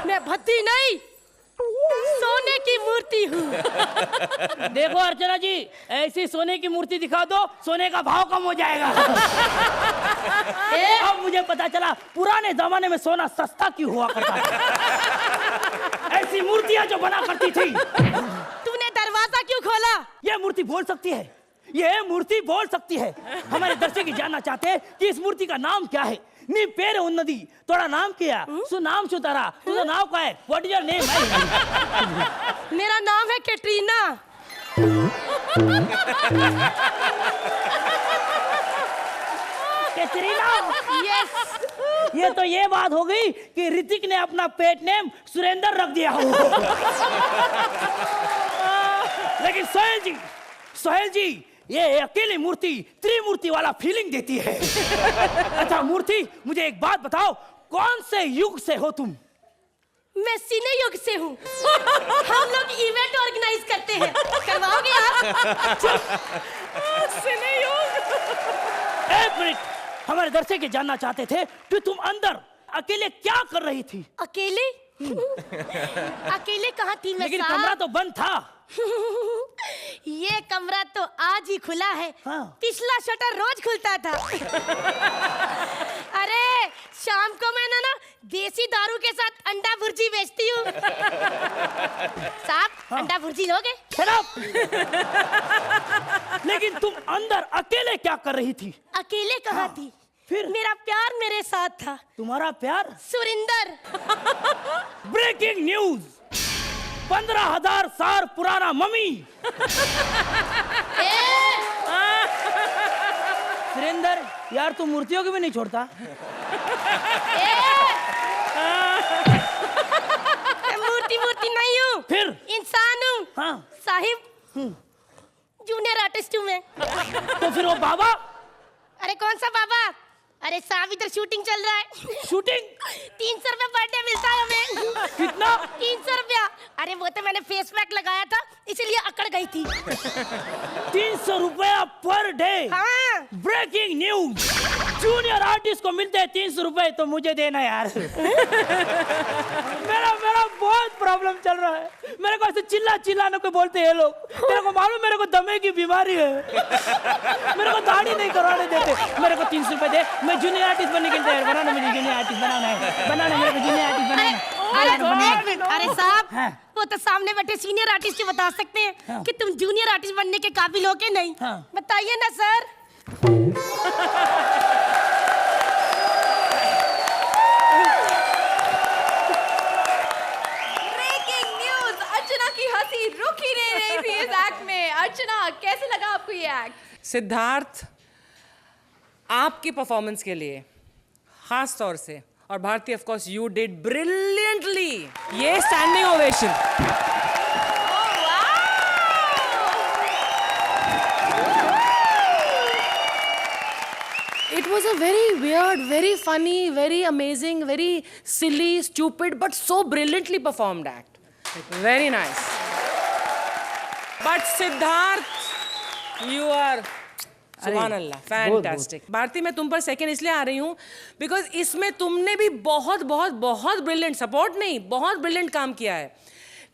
Speaker 11: मैं भद्दी नहीं, सोने की मूर्ति हूँ।
Speaker 12: देखो अर्चना जी, ऐसी सोने की मूर्ति दिखा दो, सोने का भाव कम हो जाएगा। अब मुझे पता चला पुराने जमाने में सोना सस्ता क्यों हुआ करता था। ऐसी मूर्तियां जो बना करती थी।
Speaker 11: तूने दरवाजा क्यों खोला?
Speaker 12: ये मूर्ति बोल सकती है, ये मूर्ति बोल सकती है। हमारे दर्शक जानना चाहते हैं कि इस मूर्ति का नाम क्या है। नी पेरे उन्नदी, तोड़ा नाम क्या? सु नाम सु तारा, तुझा नाम क्या है? What is your name?
Speaker 11: मेरा नाम है कैटरीना।
Speaker 12: कैटरीना?
Speaker 11: यस।
Speaker 12: ये तो ये बात हो गई कि ऋतिक ने अपना पेट नेम सुरेंद्र रख दिया हो। लेकिन सोहेल जी, ये अकेली मूर्ति त्रिमूर्ति वाला फीलिंग देती है। अच्छा मूर्ति, मुझे एक बात बताओ, कौन से युग से हो तुम?
Speaker 11: मैं सिने युग से हूँ। हम लोग इवेंट ऑर्गेनाइज करते हैं, करवाओगे आप?
Speaker 7: सिने युग।
Speaker 12: एक मिनट, हमारे दर्शक जानना चाहते थे कि तुम अंदर अकेले क्या कर रही थी?
Speaker 11: अकेले? अकेले कहाँ थी मैं
Speaker 12: लेकिन
Speaker 11: साहब?
Speaker 12: कमरा तो बंद था।
Speaker 11: ये कमरा तो आज ही खुला है।
Speaker 12: हाँ।
Speaker 11: पिछला शटर रोज खुलता था। अरे शाम को मैं ना देसी दारू के साथ अंडा भुर्जी बेचती हूँ। साहब अंडा भुर्जी लोगे?
Speaker 12: Shut up! लेकिन तुम अंदर अकेले क्या कर रही थी?
Speaker 11: अकेले कहाँ थी?
Speaker 12: फिर?
Speaker 11: मेरा प्यार मेरे साथ था।
Speaker 12: तुम्हारा प्यार?
Speaker 11: सुरिंदर।
Speaker 12: ब्रेकिंग न्यूज, 15,000 साल पुराना मम्मी। सुरेंदर यार तू मूर्तियों को भी नहीं छोड़ता।
Speaker 11: मूर्ति नहीं हूँ,
Speaker 12: फिर
Speaker 11: इंसान हूँ।
Speaker 12: हाँ
Speaker 11: साहिब जूनियर आर्टिस्ट हूँ मैं।
Speaker 12: तो फिर वो बाबा?
Speaker 11: अरे कौन सा बाबा? अरे साहब इधर शूटिंग चल रहा है।
Speaker 12: शूटिंग?
Speaker 11: 300 रुपए पर डे मिलता है हमें।
Speaker 12: कितना?
Speaker 11: 300 रुपया। अरे वो तो मैंने फेस पैक लगाया था इसलिए अकड़ गई थी।
Speaker 12: 300 रुपया पर डे?
Speaker 11: हाँ।
Speaker 12: ब्रेकिंग न्यूज, जूनियर आर्टिस्ट को मिलते हैं 300 रुपए, तो मुझे देना यार। मेरा बहुत प्रॉब्लम चल रहा है। मेरे को ऐसे चिल्लाने को बोलते हैं लोग। मेरे को मालूम, मेरे को दमे की बीमारी है। मेरे को दाढ़ी नहीं करवाने देते। मेरे को 300 रुपए दे, मैं जूनियर आर्टिस्ट बनने के लिए तैयार। बनाना मुझे जूनियर आर्टिस्ट बनाना है, मेरे को जूनियर आर्टिस्ट बनाना।
Speaker 11: अरे साहब वो तो सामने बैठे सीनियर आर्टिस्ट बता सकते हैं कि तुम जूनियर आर्टिस्ट बनने के काबिल हो के नहीं। बताइए ना सर।
Speaker 4: ब्रेकिंग न्यूज, अर्चना की हंसी रुक ही नहीं रही थी इस एक्ट में। अर्चना कैसे लगा आपको ये एक्ट?
Speaker 7: सिद्धार्थ, आपकी परफॉर्मेंस के लिए खास तौर से, और Bharti of course you did brilliantly. ये standing ovation. It was a very weird, very funny, very amazing, very silly, stupid, but so brilliantly performed act. Very nice. But Siddharth, you are सुभान अल्लाह, fantastic. Bharti मैं तुम पर second इसलिए आ रही हूँ because इसमें तुमने भी बहुत बहुत बहुत ब्रिलियंट, सपोर्ट नहीं, बहुत ब्रिलियंट काम किया है,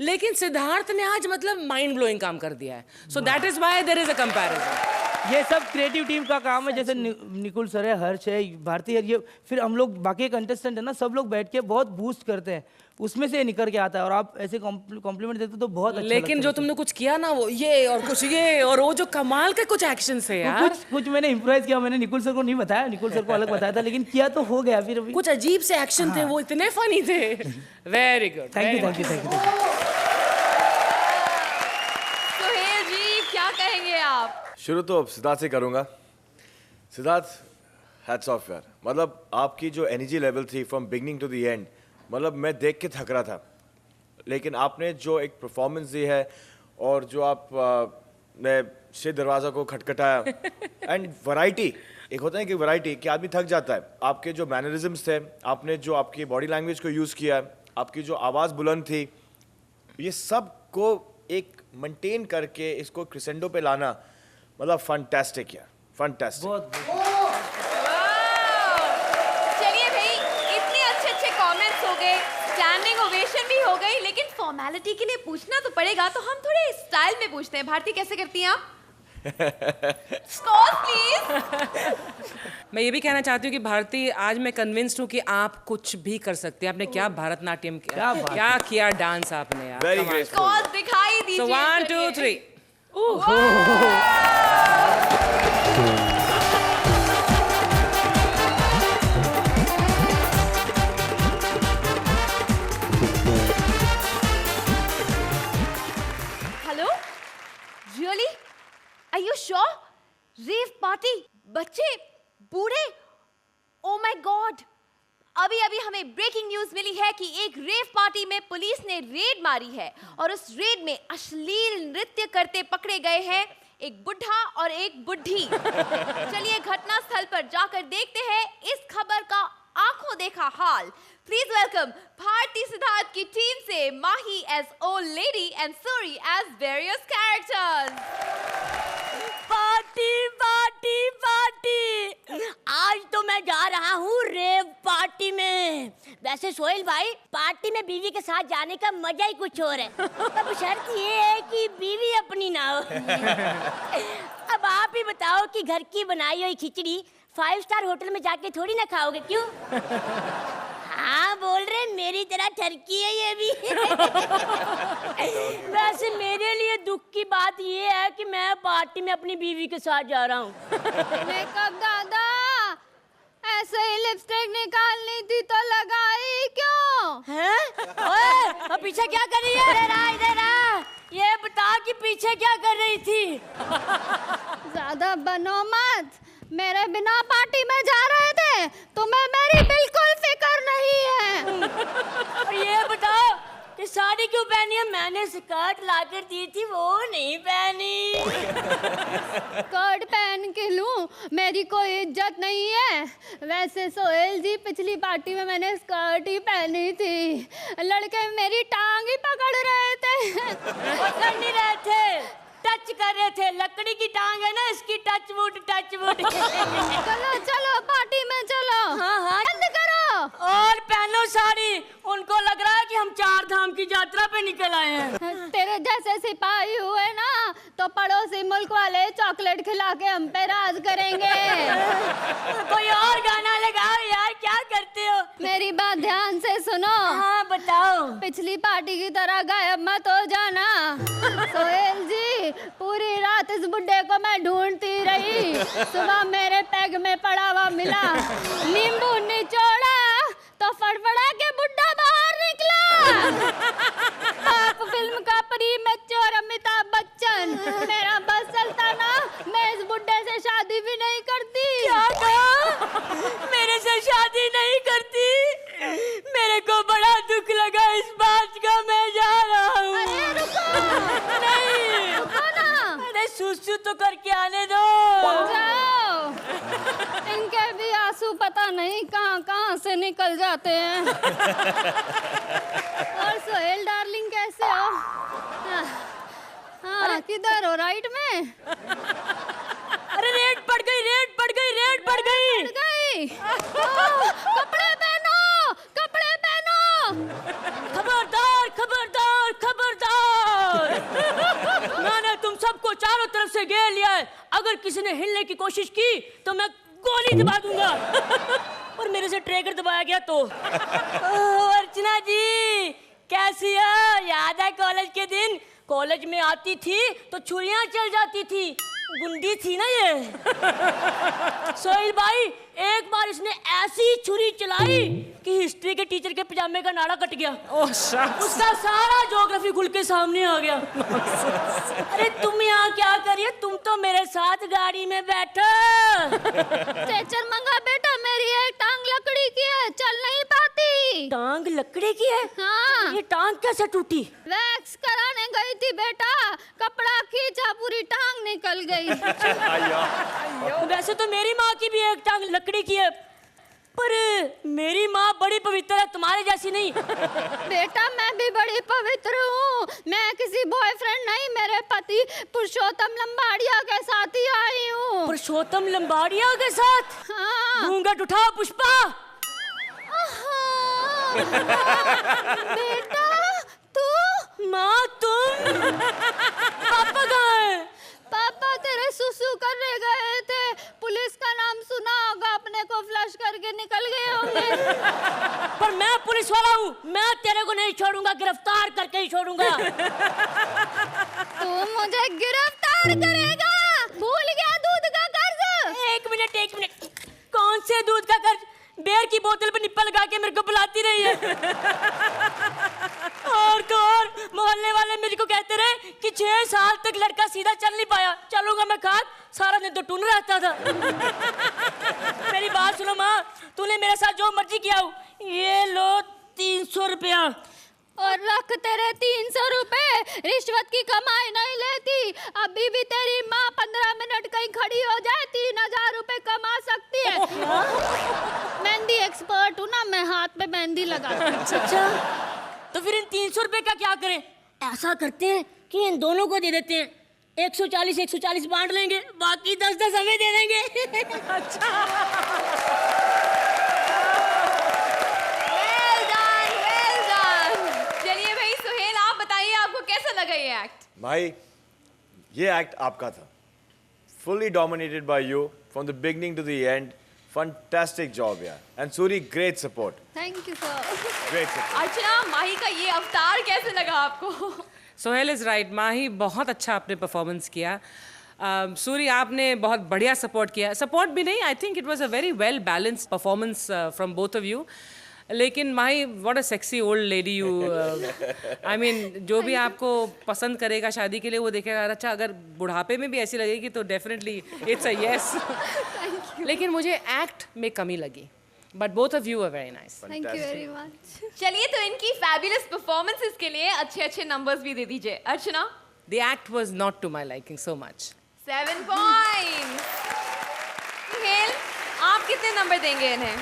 Speaker 7: लेकिन सिद्धार्थ ने आज मतलब माइंड ब्लोइंग काम कर दिया है। So that is why there is a comparison.
Speaker 12: ये सब क्रिएटिव टीम का काम है, जैसे निकुल सर है, हर्ष है, भारती है, ये फिर हम लोग बाकी कंटेस्टेंट है ना, सब लोग बैठ के बहुत बूस्ट करते हैं, उसमें से निकल के आता है, और आप ऐसे कॉम्प्लीमेंट देते तो बहुत अच्छा।
Speaker 7: लेकिन जो तुमने कुछ किया ना, वो ये और कुछ ये और वो जो कमाल के कुछ एक्शन है यार,
Speaker 12: कुछ मैंने इम्प्रोवाइज किया। मैंने निकुल सर को नहीं बताया, निकुल सर को अलग बताया था, लेकिन किया तो हो गया। फिर
Speaker 7: कुछ अजीब से एक्शन थे, वो इतने फनी थे। Very good,
Speaker 12: thank you, thank you, thank you.
Speaker 4: Suhail ji क्या कहेंगे आप?
Speaker 8: शुरू तो सिद्धार्थ से करूंगा। सिद्धार्थ, हैट्स ऑफ यार, मतलब आपकी जो एनर्जी लेवल थी from beginning to the end, मतलब मैं देख के थक रहा था, लेकिन आपने जो एक परफॉर्मेंस दी है और जो आप ने शेर दरवाज़ा को खटखटाया एंड वैरायटी, एक होता है कि वैरायटी कि आदमी थक जाता है। आपके जो मैनरिज्म्स थे, आपने जो आपकी बॉडी लैंग्वेज को यूज़ किया, आपकी जो आवाज़ बुलंद थी, ये सब को एक मेंटेन करके इसको क्रिसेंडो पे लाना, मतलब फैंटास्टिक यार, फैंटास्टिक।
Speaker 4: चलिए भाई, इतने अच्छे कमेंट्स हो गए, स्टैंडिंग ओवेशन भी हो गई, लेकिन फॉर्मेलिटी के लिए पूछना तो पड़ेगा, तो हम थोड़े स्टाइल में पूछते हैं। भारती कैसे करती हैं आप? Score please.
Speaker 7: मैं ये भी कहना चाहती हूँ कि भारती, आज मैं कन्विंस्ड हूँ कि आप कुछ भी कर सकते हैं। आपने क्या भरतनाट्यम किया, क्या किया डांस आपने यार।
Speaker 8: Very great.
Speaker 4: स्कोर दिखाई दीजिए।
Speaker 7: So 1 2 3।
Speaker 4: Hello, really? Are you sure? Rave party, बच्चे, बूढ़े, ओ माय गॉड! अभी हमें ब्रेकिंग न्यूज मिली है कि एक रेव पार्टी में पुलिस ने रेड मारी है और उस रेड में अश्लील नृत्य करते पकड़े गए हैं एक बुढ़ा और एक बुढ़ी। चलिए घटनास्थल पर जाकर देखते हैं इस खबर का आंखों देखा हाल। प्लीज वेलकम भारती सिद्धार्थ की टीम से Mahi as old lady and Suri as various characters.
Speaker 11: Party party party, आज आज तो मैं जा रहा हूँ रेव पार्टी में। वैसे सोहेल भाई, पार्टी में बीवी के साथ जाने का मजा ही कुछ और है। अब शर्त ये है कि बीवी अपनी ना हो। अब आप ही बताओ कि घर की बनाई हुई खिचड़ी 5 स्टार होटल में जाके थोड़ी ना खाओगे, क्यों? हाँ बोल रहे, मेरी तरह ठरकी है ये भी। वैसे मेरे लिए दुख की बात ये है कि मैं पार्टी में अपनी बीवी के साथ जा रहा हूँ।
Speaker 4: मेकअप दादा, ऐसे ही लिपस्टिक निकालनी थी तो लगाई क्यों?
Speaker 11: हैं? ओए, अब पीछे क्या कर रही है? इधर आ। ये बता कि पीछे क्या कर रही थी?
Speaker 4: ज्यादा बनो मत। मेरे बिना पार्टी में जा रहे थे, तुम्हें मेरी बिल्कुल फिक्र नहीं है।
Speaker 11: और ये बताओ कि साड़ी क्यों पहनी है? मैंने स्कर्ट लाकर दी थी, वो नहीं पहनी।
Speaker 4: स्कर्ट पहन के लूं, मेरी कोई इज्जत नहीं है। वैसे सोहेल जी, पिछली पार्टी में मैंने स्कर्ट ही पहनी थी, लड़के मेरी टांग ही पकड़ रहे थे।
Speaker 11: पकड़ नहीं रहे थे, टच कर रहे थे। लकड़ी की टांग है ना, इसकी टच वुड।
Speaker 4: चलो चलो पार्टी में चलो।
Speaker 11: हाँ हाँ,
Speaker 4: बंद करो
Speaker 11: और पहनो साड़ी। उनको लग रहा है कि हम 4 धाम की यात्रा पे निकल आए हैं।
Speaker 4: तेरे जैसे सिपाही हुए ना तो पड़ोसी मुल्क वाले चॉकलेट खिला के हम पे राज करेंगे।
Speaker 11: कोई और गाना लगाओ यार, क्या करते हो?
Speaker 4: मेरी बात ध्यान से सुनो।
Speaker 11: हाँ बताओ।
Speaker 4: पिछली पार्टी की तरह गायब मत हो जाना। सोहेल जी, पूरी रात इस बुड्ढे को मैं ढूंढती रही। सुबह मेरे पैग में पड़ा हुआ मिला, नींबू निचोड़ा तो फड़फड़ा के बुड्ढा बाहर निकला। आप फिल्म का प्रीमेच्योर अमिताभ बच्चन। मेरा बस चलता ना, मैं इस बुड्ढे से शादी भी नहीं करती।
Speaker 11: क्या कहा? मेरे से शादी नहीं करती? मेरे को बड़ा दुख लगा इस बात का, मैं जा रहा हूँ।
Speaker 4: अरे रुको।
Speaker 11: नहीं
Speaker 4: रुको ना।
Speaker 11: अरे सुसु तो करके आने दो।
Speaker 4: जाओ। इनके भी आंसू पता नहीं कहाँ कहाँ से निकल जाते हैं। और सोहेल डार्लिंग कैसे हो? हाँ, किधर हो? राइट में?
Speaker 11: अरे रेड पड़ गई।
Speaker 4: कपड़े पहनो, कपड़े पहनो।
Speaker 11: खबरदार। मैंने तुम सबको चारों तरफ से घेर लिया है। अगर किसी ने हिलने की कोशिश की तो मैं गोली दबा दूंगा। और मेरे से ट्रिगर दबाया गया तो। अर्चना जी, कैसी हो? याद है कॉलेज के दिन? कॉलेज में आती थी तो छुरियां चल जाती थी। गुंडी थी ना ये। सोहेल भाई, एक बार इसने ऐसी छुरी चलाई कि हिस्ट्री के टीचर के पजामे का नाड़ा कट गया। उसका सारा ज्योग्राफी खुल के सामने आ गया। अरे तुम यहाँ क्या करिए? तुम तो मेरे साथ गाड़ी में बैठो।
Speaker 4: टीचर मंगा बेटा, मेरी एक टांग लकड़ी की है, चल नहीं पाती।
Speaker 11: टांग लकड़ी की है?
Speaker 4: हाँ।
Speaker 11: ये टांग कैसे टूटी?
Speaker 4: वैक्स कराने गई थी बेटा, कपड़ा खींचा, पूरी टांग निकल गई।
Speaker 11: वैसे तो मेरी माँ की भी एक टांग लकड़ी की है, पर मेरी माँ बड़ी पवित्र है, तुम्हारे जैसी नहीं।
Speaker 4: बेटा मैं भी बड़ी पवित्र हूँ। मैं किसी बॉयफ्रेंड नहीं, मेरे पति पुरुषोत्तम लंबाड़िया के साथ ही आई हूँ।
Speaker 11: पुरुषोत्तम लंबाड़िया के साथ?
Speaker 4: हाँ।
Speaker 11: घूंघट उठाओ पुष्पा।
Speaker 4: बेटा तू?
Speaker 11: माँ तुम? पापा कहाँ है?
Speaker 4: पापा तेरे सुसु करने गए थे, पुलिस का नाम सुना होगा, अपने को फ्लश करके निकल गए होंगे।
Speaker 11: पर मैं पुलिस वाला हूँ, मैं तेरे को नहीं छोड़ूंगा, गिरफ्तार करके ही छोड़ूंगा।
Speaker 4: तू मुझे गिरफ्तार करेगा? भूल गया दूध का कर्ज?
Speaker 11: एक मिनट। कौन से दूध का कर्ज? बेर की बोतल पे निप्पल लगा के मेरे को बुलाती रही है। और तो और मोहल्ले वाले मेरे को कहते रहे कि 6 साल तक लड़का सीधा चल नहीं पाया। चलूंगा मैं खाद, सारा दिन तो टून रहता था। मेरी बात सुनो माँ, तूने मेरे साथ जो मर्जी किया हो, ये लो 300 रुपया।
Speaker 4: और रख तेरे 300 रुपए, रिश्वत की कमाई नहीं लेती। अभी भी तेरी माँ 15 मिनट कहीं खड़ी हो जाए 3000 रुपए कमा सकती है। मेहंदी एक्सपर्ट हूँ ना मैं, हाथ पे मेहंदी लगाती हूँ।
Speaker 11: अच्छा, तो फिर इन 300 रुपए का क्या करें? ऐसा करते हैं कि इन दोनों को दे देते हैं, 140 बांट लेंगे, बाकी 10 हमें दे देंगे। अच्छा।
Speaker 4: लगा ये एक्ट?
Speaker 8: भाई ये एक्ट आपका था, fully dominated by you from the beginning to the end. Fantastic job यार, and Suri great support.
Speaker 4: Thank you sir.
Speaker 8: Great support.
Speaker 4: अर्चना, माही का ये अवतार कैसे लगा आपको?
Speaker 7: सोहेल इज़ राइट, माही बहुत अच्छा आपने परफॉर्मेंस किया। सूरी आपने बहुत बढ़िया सपोर्ट किया। सपोर्ट भी नहीं, I think it was a very well balanced performance from both of you. लेकिन Mahi, what a sexy old lady you. I mean जो भी आपको पसंद करेगा शादी के लिए वो देखेगा, अच्छा अगर बुढ़ापे में भी ऐसी लगेगी तो डेफिनेटली इट्स अ यस। लेकिन मुझे एक्ट में कमी लगी, but both of you are very nice.
Speaker 4: Thank you very much. चलिए तो इनकी फैबुलस परफॉर्मेंसेस के लिए अच्छे अच्छे नंबर्स भी दे दीजिए। Archana?
Speaker 7: The act was not to my liking so much.
Speaker 4: 7 points. Suhail, आप कितने नंबर देंगे इन्हें?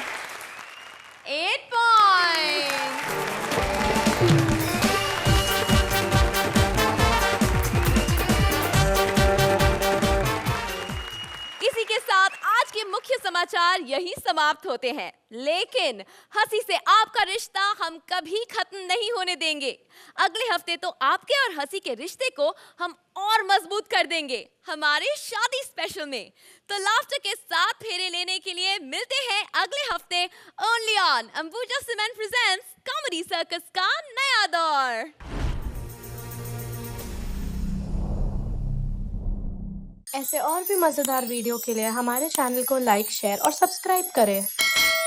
Speaker 4: 8 पॉइंट्स। इसी के साथ आज के मुख्य समाचार यही समाप्त होते हैं, लेकिन हंसी से आपका रिश्ता हम कभी खत्म नहीं होने देंगे। अगले हफ्ते तो आपके और हंसी के रिश्ते को हम और मजबूत कर देंगे हमारे शादी स्पेशल में। तो लाफ्टर के साथ फेरे लेने के लिए मिलते हैं अगले हफ्ते only on Ambuja cement presents comedy circus का नया दौर।
Speaker 13: ऐसे और भी मज़ेदार वीडियो के लिए हमारे चैनल को लाइक, शेयर और सब्सक्राइब करें।